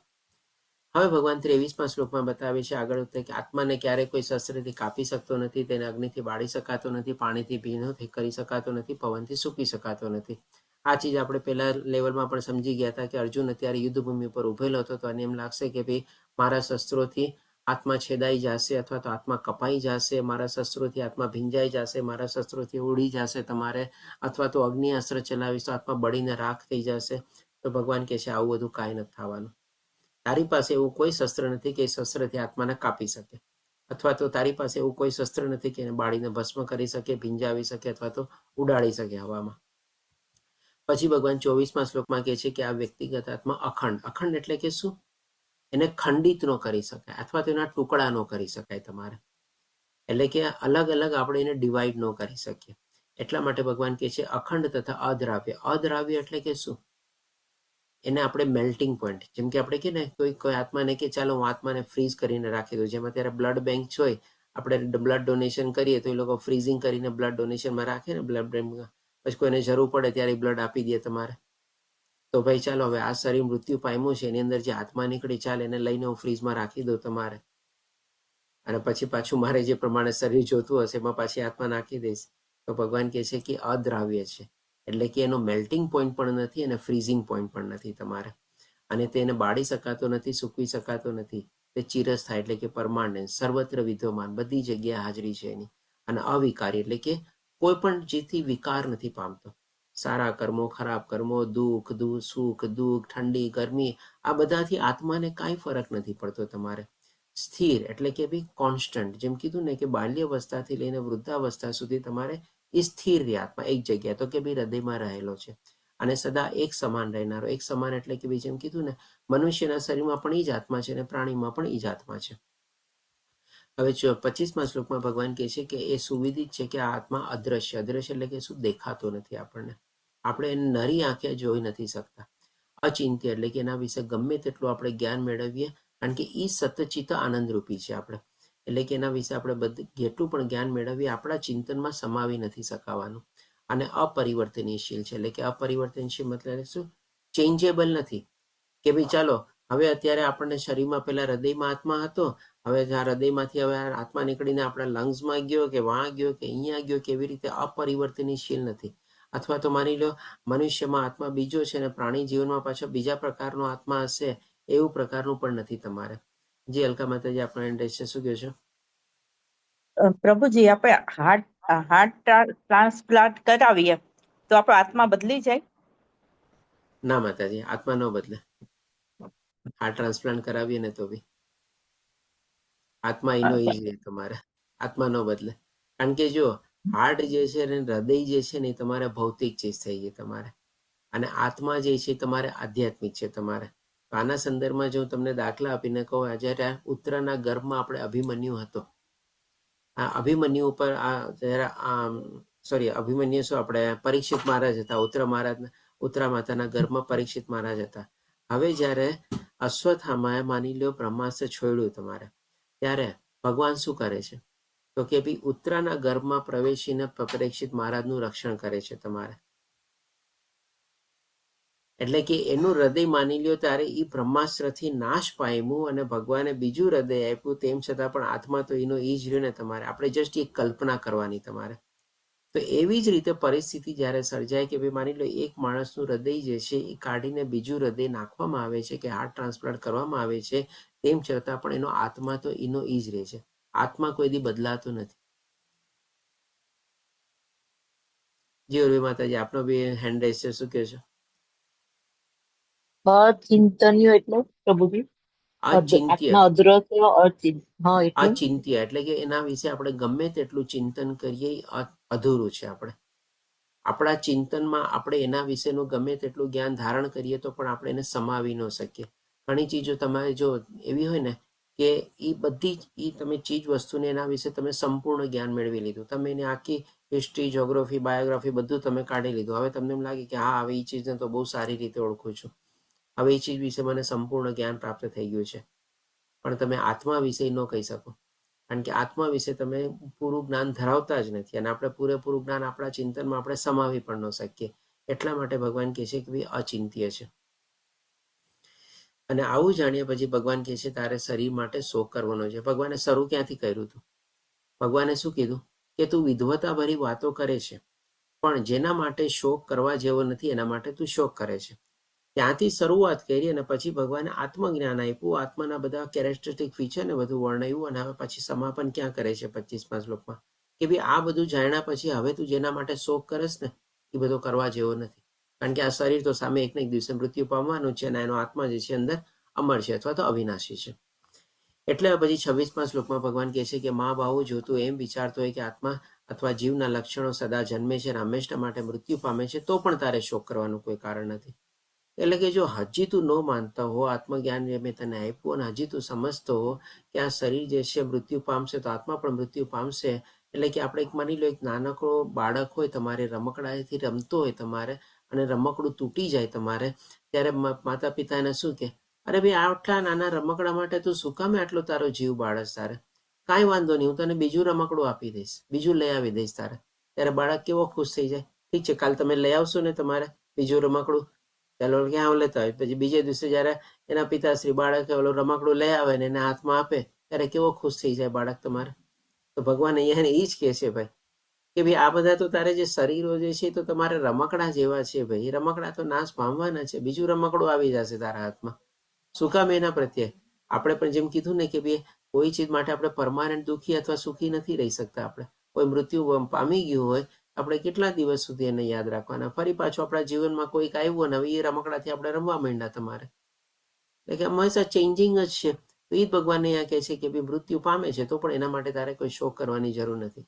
હવે ભગવાન 23મા શ્લોકમાં બતાવે છે આગળ કે આત્માને ક્યારેય કોઈ શસ્ત્રથી કાપી શકતો નથી, તેને અગ્નિથી બાળી શકાતો નથી, પાણીથી ભીનો કરી શકાતો નથી, પવનથી સૂકી શકાતો નથી. આ ચીજ આપણે પહેલા લેવલમાં પણ સમજી ગયા હતા કે અર્જુન અત્યારે યુદ્ધભૂમિ પર ઉભેલો હતો, તો એને એમ લાગશે કે ભાઈ મારા શસ્ત્રોથી આત્મા છેદાઈ જશે અથવા તો આત્મા કપાઈ જશે, મારા શસ્ત્રોથી આત્મા ભીંજાઈ જશે, મારા શસ્ત્રોથી ઉડી જશે તમારે, અથવા તો અગ્નિ અસ્ત્ર ચલાવીશ તો આત્મા બળીને રાખ થઈ જશે. તો ભગવાન કહે છે આવું બધું કાંઈ નથી થવાનું. તારી પાસે એવું કોઈ શસ્ત્ર નથી કે શસ્ત્રથી આત્માને કાપી શકે, અથવા તો તારી પાસે એવું કોઈ શસ્ત્ર નથી કે એને બાળીને ભસ્મ કરી શકે, ભીંજાવી શકે અથવા તો ઉડાડી શકે હવામાં. પછી ભગવાન 24મા શ્લોકમાં કહે છે કે આ વ્યક્તિગત આત્મા અખંડ. અખંડ એટલે કે શું? એને ખંડિત ન કરી શકાય અથવા તો એના ટુકડા ન કરી શકાય તમારે. એટલે કે અલગ અલગ આપણે એને ડિવાઈડ ન કરી શકીએ. એટલા માટે ભગવાન કહે છે અખંડ તથા અદ્રાવ્ય. અદ્રાવ્ય એટલે કે શું? એને આપણે મેલ્ટિંગ પોઈન્ટ, જેમ કે આપણે કે ને કોઈ આત્માને કે ચાલો હું આત્માને ફ્રીઝ કરીને રાખી દઉં. જેમ અત્યારે બ્લડ બેંક હોય, આપણે બ્લડ ડોનેશન કરીએ તો એ લોકો ફ્રીઝિંગ કરીને બ્લડ ડોનેશનમાં રાખે ને બ્લડ બેંકમાં. પછી કોઈને જરૂર પડે ત્યારે બ્લડ આપી દે તમારે. તો ભાઈ ચાલો હવે આ શરીર મૃત્યુ પામ્યું છે, એની અંદર જે આત્મા નીકળી, ચાલ એને લઈને હું ફ્રીઝમાં રાખી દઉં તમારે, અને પછી પાછું મારે જે પ્રમાણે શરીર જોતું હશે એમાં પાછી આત્મા નાખી દઈશ. તો ભગવાન કહે છે કે અદ્રાવ્ય છે, એટલે કે એનો મેલ્ટિંગ પોઈન્ટ પણ નથી અને ફ્રીઝિંગ પોઈન્ટ પણ નથી તમારે, અને તેને બાળી શકાતો નથી, સૂકવી શકાતો નથી. તે ચિરસ્થાયી એટલે કે પરમાનન્ટ, સર્વત્ર વિદ્યમાન, બધી જગ્યાએ હાજરી છે એની. અને અવિકારી એટલે કે કોઈ પણ જેથી વિકાર નથી પામતો. સારા કર્મો, ખરાબ કર્મો, દુઃખ, સુખ, દુઃખ, ઠંડી, ગરમી, આ બધાથી આત્માને કાંઈ ફરક નથી પડતો તમારે. સ્થિર એટલે કે ભાઈ કોન્સ્ટન્ટ, જેમ કીધું ને કે બાલ્યાવસ્થાથી લઈને વૃદ્ધાવસ્થા સુધી તમારે એ સ્થિર રહે આત્મા એક જગ્યાએ, તો કે ભાઈ હૃદયમાં રહેલો છે અને સદા એક સમાન રહેનારો. એક સમાન એટલે કે ભાઈ જેમ કીધું ને મનુષ્યના શરીરમાં પણ એ જ આત્મા છે અને પ્રાણીમાં પણ એ જ આત્મા છે. હવે 25મા શ્લોકમાં ભગવાન કહે છે કે એ સુવિદિત છે કે આ આત્મા અદ્રશ્ય. અદ્રશ્ય એટલે કે શું? દેખાતો નથી આપણને, આપણે એને નરી આંખે જોઈ નથી શકતા. અચિંત્ય એટલે કે એના વિશે ગમે તેટલું આપણે જ્ઞાન મેળવીએ, કારણ કે એ સતચિત્ત આનંદરૂપી છે આપણે, એટલે કે એના વિશે આપણે જેટલું પણ જ્ઞાન મેળવીએ આપણા ચિંતનમાં સમાવી નથી શકાવાનું. અને અપરિવર્તનશીલ છે, એટલે કે અપરિવર્તનશીલ મતલબ શું? ચેન્જેબલ નથી કે ભાઈ ચાલો હવે અત્યારે આપણને શરીરમાં પહેલા હૃદયમાં આત્મા હતો, હવે આ હૃદયમાંથી હવે આત્મા નીકળીને આપણા લંગ્સમાં ગયો કે વાં ગયો કે અહીંયા ગયો, કેવી રીતે અપરિવર્તનશીલ નથી. અથવા તો માની લો મનુષ્યમાં આત્મા બીજો છે અને પ્રાણી જીવનમાં પાછો બીજા પ્રકારનો આત્મા હશે, એવું પ્રકારનું પણ નથી તમારે. જી અલકા માતાજી, આપનો ઇન્ટરેસ્ટ છે, શું કહો છો? પ્રભુજી, આપણે હાર્ટ ટ્રાન્સપ્લાન્ટ કરાવીએ તો આપણો આત્મા બદલી જાય? ના માતાજી, આત્મા ન બદલે. હાર્ટ ટ્રાન્સપ્લાન્ટ કરાવીએ ને તો બી આત્મા એનો ઈ જ રહે તમારે, આત્મા ન બદલે. કારણ કે જો હાર્ટ જે છે ને, હૃદય જે છે ને, એ તમારે ભૌતિક ચીજ થઈ ગઈ તમારે, અને આત્મા જે છે તમારે આધ્યાત્મિક છે તમારે. તો આના સંદર્ભમાં જો તમને દાખલા આપીને કહું, જ્યારે ઉત્તરાના ગર્ભમાં આપણે અભિમન્યુ હતો, આ અભિમન્યુ ઉપર અભિમન્યુ શું, આપણે પરીક્ષિત મહારાજ હતા. ઉત્તરા માતાના ગર્ભમાં પરીક્ષિત મહારાજ હતા. હવે જ્યારે અશ્વત્થામાએ માની લો બ્રહ્માસ્ત્ર છોડ્યું તમારે, ત્યારે ભગવાન શું કરે છે? તો કે ભાઈ ઉત્તરાના ગર્ભમાં પ્રવેશીને પરીક્ષિત મહારાજનું રક્ષણ કરે છે તમારે. એટલે કે એનું હૃદય માની લ્યો ત્યારે એ બ્રહ્માસ્ત્રથી નાશ પામ્યું, અને ભગવાને બીજું હૃદય આપ્યું. તેમ છતાં પણ આત્મા તો એનો ઈ જ રહ્યો ને તમારે. આપણે જસ્ટ એક કલ્પના કરવાની તમારે. તો એવી જ રીતે પરિસ્થિતિ જ્યારે સર્જાય કે ભાઈ માની લો એક માણસનું હૃદય જે છે એ કાઢીને બીજું હૃદય નાખવામાં આવે છે, કે હાર્ટ ટ્રાન્સપ્લાન્ટ કરવામાં આવે છે, તેમ છતાં પણ એનો આત્મા તો એનો ઈ જ રહે છે. આત્મા કોઈ દી બદલાતો નથી. જી ઉર્વી માતાજી, આપનો બી હેન્ડ રેઝ છે, શું કહો છો? અચિંતનીય એટલે પ્રભુજી? અચિંત્ય, આત્મા અદ્રશ્ય એટલે અચિંત્ય એટલે કે એના વિશે આપણે ગમે તેટલું ચિંતન કરીએ અધૂરું છે. આપણા ચિંતનમાં આપણે એના વિશેનું ગમે તેટલું જ્ઞાન ધારણ કરીએ તો પણ આપણે એને સમાવી ન શકીએ. ઘણી ચીજો તમારે જો એવી હોય ને કે એ બધી જ તમે ચીજ વસ્તુને એના વિશે તમે સંપૂર્ણ જ્ઞાન મેળવી લીધું, તમે એની આખી હિસ્ટ્રી, જોગ્રાફી, બાયોગ્રાફી બધું તમે કાઢી લીધું. હવે તમને એમ લાગે કે હા, હવે એ ચીજને તો બહુ સારી રીતે ઓળખું છું, હવે એ ચીજ વિશે મને સંપૂર્ણ જ્ઞાન પ્રાપ્ત થઈ ગયું છે. પણ તમે આત્મા વિશે ન કહી શકો, કારણ કે આત્મા વિશે તમે પૂરું જ્ઞાન ધરાવતા જ નથી, અને આપણે પૂરેપૂરું જ્ઞાન આપણા ચિંતનમાં આપણે સમાવી પણ ન શકીએ. એટલા માટે ભગવાન કહે છે કે ભાઈ અચિંત્ય છે. અને આવું જાણ્યા પછી ભગવાન કહે છે તારે શરીર માટે શોક કરવાનો છે. ભગવાને શરૂ ક્યાંથી કર્યું હતું? ભગવાને શું કીધું કે તું વિધવતા ભરી વાતો કરે છે, પણ જેના માટે શોક કરવા જેવો નથી એના માટે તું શોક કરે છે. ત્યાંથી શરૂઆત કરી, અને પછી ભગવાને આત્મજ્ઞાન આપ્યું, આત્માના બધા કેરેક્ટરિસ્ટિક ફીચર ને બધું વર્ણવ્યું, અને હવે પછી સમાપન ક્યાં કરે છે 25મા શ્લોકમાં કે ભાઈ આ બધું જાણ્યા પછી હવે તું જેના માટે શોક કરેશ ને એ બધો કરવા જેવો નથી. કારણ કે આ શરીર તો સામે એક ને એક દિવસે મૃત્યુ પામવાનું છે, અને એનો આત્મા જે છે અંદર અમર છે અથવા તો અવિનાશી છે. એટલે પછી 26મા શ્લોકમાં ભગવાન કહે છે કે મા બાવું જો તું એમ વિચારતો હોય કે આત્મા અથવા જીવના લક્ષણો સદા જન્મે છે અને હંમેશા માટે મૃત્યુ પામે છે, તો પણ તારે શોક કરવાનું કોઈ કારણ નથી. એટલે કે જો હજી તું ન માનતા હો, આત્મજ્ઞાન મેં તને આપ્યું અને હજી તું સમજતો હો કે આ શરીર જે છે મૃત્યુ પામશે તો આત્મા પણ મૃત્યુ પામશે. એટલે કે આપણે એક માની લો એક નાનકડો બાળક હોય તમારે, રમકડાથી રમતો હોય તમારે, અને રમકડું તૂટી જાય તમારે, ત્યારે માતા પિતા એને શું કે, અરે ભાઈ આટલા નાના રમકડા માટે તું શું કામે આટલો તારો જીવ બાળસ? તારે કાંઈ વાંધો નહીં, હું તને બીજું રમકડું આપી દઈશ, બીજું લઈ આવી દઈશ તારે. ત્યારે બાળક કેવો ખુશ થઈ જાય. ઠીક છે, કાલ તમે લઈ આવશો ને તમારે બીજું રમકડું, ચાલો ક્યાં લેતા હોય. પછી બીજે દિવસે જયારે એના પિતાશ્રી બાળકે ઓલો રમકડું લઈ આવે ને એને હાથમાં આપે ત્યારે કેવો ખુશ થઈ જાય બાળક તમારે. તો ભગવાન અહીંયા એ જ કહે છે ભાઈ કે ભાઈ આ બધા તો તારે જે શરીરો જે છે તો તમારે રમકડા જેવા છે ભાઈ. રમકડા તો નાશ પામવાના છે, બીજું રમકડું આવી જશે તારા હાથમાં. શું કામ એના પ્રત્યે? આપણે પણ જેમ કીધું ને કે ભાઈ કોઈ ચીજ માટે આપણે પરમાનન્ટ દુઃખી અથવા સુખી નથી રહી શકતા. આપણે કોઈ મૃત્યુ પામી ગયું હોય, આપણે કેટલા દિવસ સુધી એને યાદ રાખવાના? ફરી પાછું આપણા જીવનમાં કોઈક આવ્યું ને હવે એ રમકડાથી આપણે રમવા માંડ્યા તમારે. એટલે કે હંમેશા ચેન્જિંગ જ છે. તો એ જ ભગવાન અહીંયા કહે છે કે ભાઈ મૃત્યુ પામે છે તો પણ એના માટે તારે કોઈ શોક કરવાની જરૂર નથી.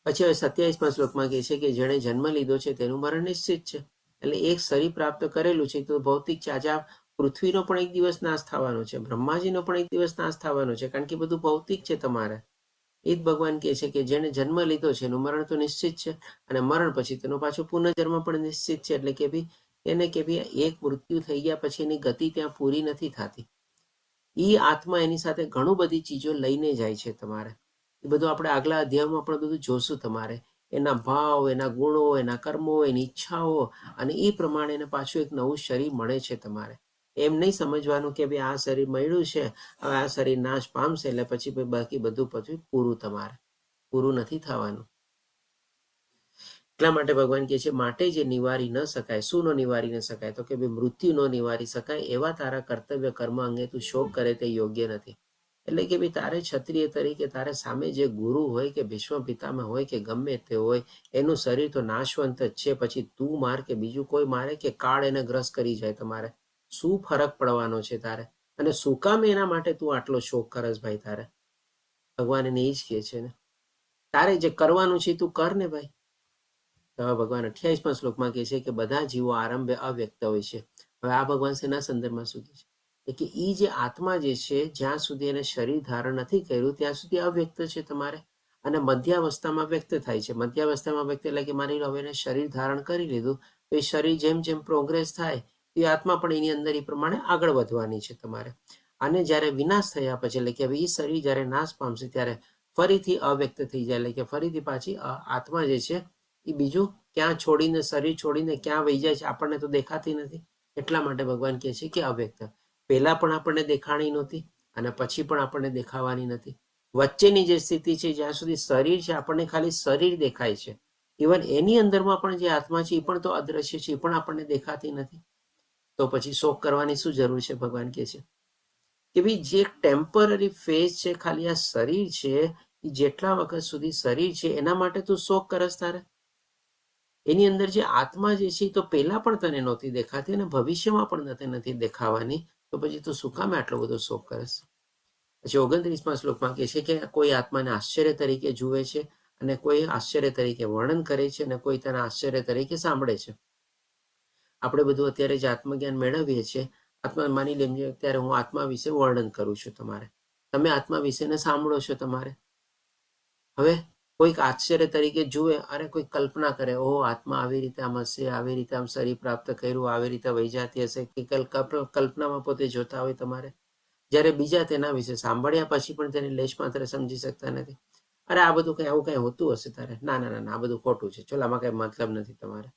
પછી હવે 27મા શ્લોકમાં કહે છે કે જેણે જન્મ લીધો છે તેનું મરણ નિશ્ચિત છે. એટલે એક શરીર પ્રાપ્ત કરેલું છે તો ભૌતિક છે. આજે આ પૃથ્વીનો પણ એક દિવસ નાશ થવાનો છે, બ્રહ્માજીનો પણ એક દિવસ નાશ થવાનો છે, કારણ કે બધું ભૌતિક છે તમારે. એ જ ભગવાન કહે છે કે જેને જન્મ લીધો છે એનું મરણ તો નિશ્ચિત છે, અને મરણ પછી તેનો પાછો પુનર્જન્મ પણ નિશ્ચિત છે. એટલે કે ભાઈ એને કે ભાઈ એક મૃત્યુ થઈ ગયા પછી એની ગતિ ત્યાં પૂરી નથી થતી. એ આત્મા એની સાથે ઘણું બધી ચીજો લઈને જાય છે તમારે. એ બધું આપણે આગલા અધ્યાયમાં પણ બધું જોશું તમારે. એના ભાવ, એના ગુણો, એના કર્મો, એની ઈચ્છાઓ, અને એ પ્રમાણે એને પાછું એક નવું શરીર મળે છે તમારે. એમ નહીં સમજવાનું કે ભાઈ આ શરીર મળ્યું છે, હવે આ શરીર નાશ પામશે એટલે પછી બાકી બધું પછી પૂરું તમારે. પૂરું નથી થવાનું. એટલા માટે ભગવાન કહે છે માટે જે નિવારી ન શકાય, શું ન નિવારી ન શકાય? તો કે ભાઈ મૃત્યુ ન નિવારી શકાય એવા તારા કર્તવ્ય કર્મ અંગે તું શોક કરે તે યોગ્ય નથી. એટલે કે ભાઈ તારે ક્ષત્રિય તરીકે તારે સામે જે ગુરુ હોય કે ભીષ્મ પિતામહ હોય કે ગમે તે હોય, એનું શરીર તો નાશવંત જ છે. પછી તું માર કે બીજું કોઈ મારે કે કાળ એને ગ્રસ કરી જાય, તમારે શું ફરક પડવાનો છે તારે? અને શું કામ એના માટે તું આટલો શોક કરસ ભાઈ? તારે ભગવાન એને એ જ કહે છે ને, તારે જે કરવાનું છે તું કર ને ભાઈ. તો ભગવાન 28મા શ્લોકમાં કહે છે કે બધા જીવો આરંભે અવ્યક્ત હોય છે. હવે આ ભગવાન શેના સંદર્ભમાં શું કહે છે કે એ જે આત્મા જે છે જ્યાં સુધી એને શરીર ધારણ નથી કર્યું ત્યાં સુધી અવ્યક્ત છે તમારે, અને મધ્યાવસ્થામાં વ્યક્ત થાય છે. મધ્યાવસ્થામાં વ્યક્ત એટલે કે માની લો હવે એને શરીર ધારણ કરી લીધું, તો એ શરીર જેમ જેમ પ્રોગ્રેસ થાય એ આત્મા પણ એની અંદર એ પ્રમાણે આગળ વધવાની છે તમારે. અને જ્યારે વિનાશ થયા પછી એટલે કે હવે એ શરીર જ્યારે નાશ પામશે ત્યારે ફરીથી અવ્યક્ત થઈ જાય, એટલે કે ફરીથી પાછી આત્મા જે છે એ બીજું ક્યાં છોડીને, શરીર છોડીને ક્યાં વહી જાય છે આપણને તો દેખાતી નથી. એટલા માટે ભગવાન કહે છે કે અવ્યક્ત. પહેલા પણ આપણને દેખાણી નહોતી અને પછી પણ આપણને દેખાવાની નથી. વચ્ચેની જે સ્થિતિ છે જ્યાં સુધી શરીર છે આપણને ખાલી શરીર દેખાય છે. ઇવન એની અંદરમાં પણ જે આત્મા છે એ પણ તો અદ્રશ્ય છે, એ પણ આપણને દેખાતી નથી. તો પછી શોક કરવાની શું જરૂર છે? ભગવાન કહે છે કે ભાઈ જે ટેમ્પરરી ફેઝ છે, ખાલી આ શરીર છે, એ જેટલા વખત સુધી શરીર છે એના માટે તું શોક કરસ તારે? એની અંદર જે આત્મા જે છે તો પહેલા પણ તને નહોતી દેખાતી અને ભવિષ્યમાં પણ તને નથી દેખાવાની. તો પછી તું શું કામ આટલો બધો શોક કરસ? પછી 29મા શ્લોકમાં કહે છે કે કોઈ આત્માને આશ્ચર્ય તરીકે જુએ છે અને કોઈ આશ્ચર્ય તરીકે વર્ણન કરે છે અને કોઈ તેના આશ્ચર્ય તરીકે સાંભળે છે. આપણે બધું અત્યારે જે આત્મજ્ઞાન મેળવીએ છીએ, આત્મા માની લેજે અત્યારે હું આત્મા વિશે વર્ણન કરું છું, તમારે તમે આત્મા વિશેને સાંભળો છો. તમારે હવે કોઈક આશ્ચર્ય તરીકે જુએ અને કોઈ કલ્પના કરે, ઓહો આત્મા આવી રીતે આમ હશે, આવી રીતે આમ શરીર પ્રાપ્ત કર્યું, આવી રીતે વહી જતી હશે, કે કલ્પનામાં પોતે જોતા હોય તમારે. જ્યારે બીજા તેના વિશે સાંભળ્યા પછી પણ તેને લેશ માત્ર સમજી શકતા નથી. અરે આ બધું કઈ આવું કઈ હોતું હશે તારે, ના ના ના, આ બધું ખોટું છે, ચલો આમાં કઈ મતલબ નથી તમારે.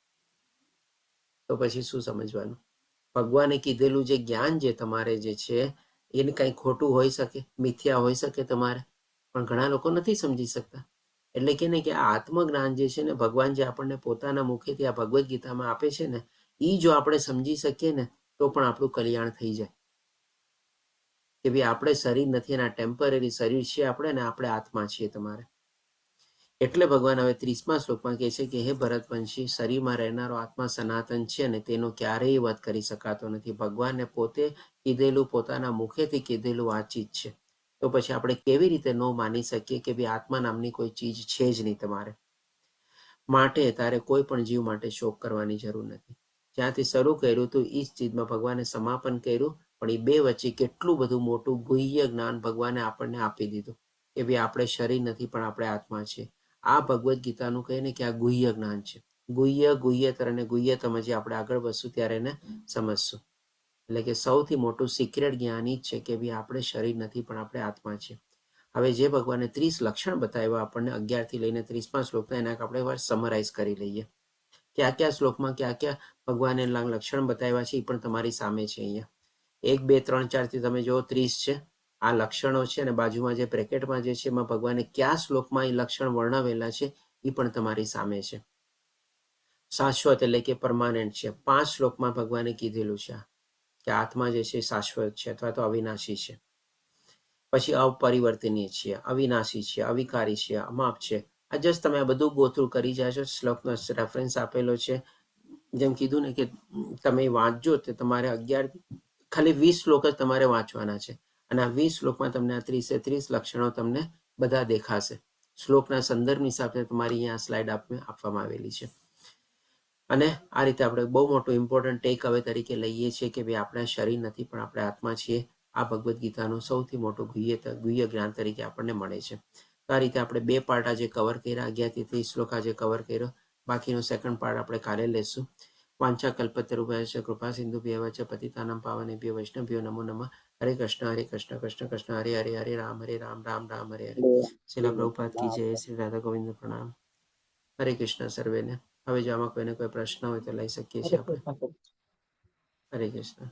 તો પછી શું સમજવાનું? ભગવાને કીધેલું જે જ્ઞાન જે તમારે જે છે એને કઈ ખોટું હોઈ શકે, મિથ્યા હોઈ શકે તમારે, પણ ઘણા લોકો નથી સમજી શકતા. એટલે કે ને કે આ આત્મજ્ઞાન જે છે ને ભગવાન જે આપણને પોતાના મુખેથી આ ભગવદ્ ગીતામાં આપે છે ને, એ જો આપણે સમજી શકીએ ને તો પણ આપણું કલ્યાણ થઈ જાય. કે ભાઈ આપણે શરીર નથી અને આ ટેમ્પરરી શરીર છે આપણે, ને આપણે આત્મા છીએ તમારે. એટલે ભગવાન હવે 30મા શ્લોકમાં કહે છે કે હે ભરતવંશી, શરીરમાં રહેનારો આત્મા સનાતન છે અને તેનો ક્યારેય વધ કરી શકાતો નથી. ભગવાનને પોતે કીધેલું, પોતાના મુખેથી કીધેલું આ ચીજ છે. તો પછી આપણે કેવી રીતે ન માની શકીએ કે ભાઈ આત્મા નામની કોઈ ચીજ છે જ નહીં તમારે? માટે તારે કોઈ પણ જીવ માટે શોક કરવાની જરૂર નથી. જ્યાંથી શરૂ કર્યું હતું એ જ ચીજમાં ભગવાને સમાપન કર્યું, પણ એ બે વચ્ચે કેટલું બધું મોટું ગુહ્ય જ્ઞાન ભગવાને આપણને આપી દીધું કે ભાઈ આપણે શરીર નથી પણ આપણે આત્મા છે. આ ભગવદ્ ગીતાનું કહે ને કે આ ગુહ્ય જ્ઞાન છે. ગુહ્યતર અને ગુહ્યતમ જે આપણે આગળ વધશું ત્યારે એને સમજશું. એટલે કે સૌથી મોટું સિક્રેટ જ્ઞાન એ જ છે કે ભાઈ આપણે શરીર નથી પણ આપણે આત્મા છે. હવે જે ભગવાને 30 લક્ષણ બતાવ્યા આપણને 11 થી લઈને 30મા શ્લોકના, એના આપણે વાર સમરાઇઝ કરી લઈએ. કયા શ્લોકમાં ક્યાં ભગવાને લક્ષણ બતાવ્યા છે એ પણ તમારી સામે છે. અહીંયા 1, 2, 3, 4 થી તમે જો 30 છે આ લક્ષણો છે, અને બાજુમાં જે બ્રેકેટમાં જે છે એમાં ભગવાને કયા શ્લોકમાં એ લક્ષણ વર્ણવેલા છે એ પણ તમારી સામે છે. શાશ્વત એટલે કે પરમાનન્ટ છે. 5 શ્લોકમાં ભગવાને કીધેલું છે કે આત્મા જે છે શાશ્વત છે અથવા તો અવિનાશી છે. પછી અપરિવર્તનીય છે, અવિનાશી છે, અવિકારી છે, અમાપ છે. આ જસ્ટ તમે આ બધું ગોથ્રુ કરી જાશો. શ્લોકનો રેફરન્સ આપેલો છે. જેમ કીધું ને કે તમે વાંચજો તો તમારે 11 ખાલી 20 શ્લોક જ તમારે વાંચવાના છે, અને આ 20 શ્લોકમાં તમને આ 30 લક્ષણો તમને બધા દેખાશે. શ્લોકના સંદર્ભની સાથે તમારી અહીંયા સ્લાઇડ આપવામાં આવેલી છે. અને આ રીતે આપણે બહુ મોટું ઇમ્પોર્ટન્ટ ટેક અવે તરીકે લઈએ છીએ કે ભાઈ આપણે શરીર નથી પણ આપણે આત્મા છીએ. આ ભગવદ્ ગીતાનું સૌથી મોટું ગુહ્ય જ્ઞાન તરીકે આપણને મળે છે. તો આ રીતે આપણે 2 પાર્ટ આજે કવર કર્યા. 11 થી 30 શ્લોક આજે કવર કર્યો. બાકીનો સેકન્ડ પાર્ટ આપણે કાલે લેશું. વાંચા કલ્પતરુભ્યશ્ચ કૃપા સિંધુભ્યઃ ચ પતિતાનાં પાવનેભ્યો વૈષ્ણવભ્યો નમો નમઃ. હરે કૃષ્ણ કૃષ્ણ કૃષ્ણ હરે હરે, હરે રામ રામ રામ હરે હરે. શ્રીલ પ્રભુપાદ કી જય. શ્રી રાધા ગોવિંદ પ્રણામ. હરે કૃષ્ણ સર્વેને. હવે જો આમાં કોઈને કોઈ પ્રશ્ન હોય તો લઈ શકીએ છીએ આપણે. હરે કૃષ્ણ.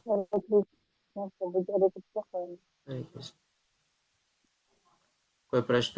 હરે કૃષ્ણ. કોઈ પ્રશ્ન?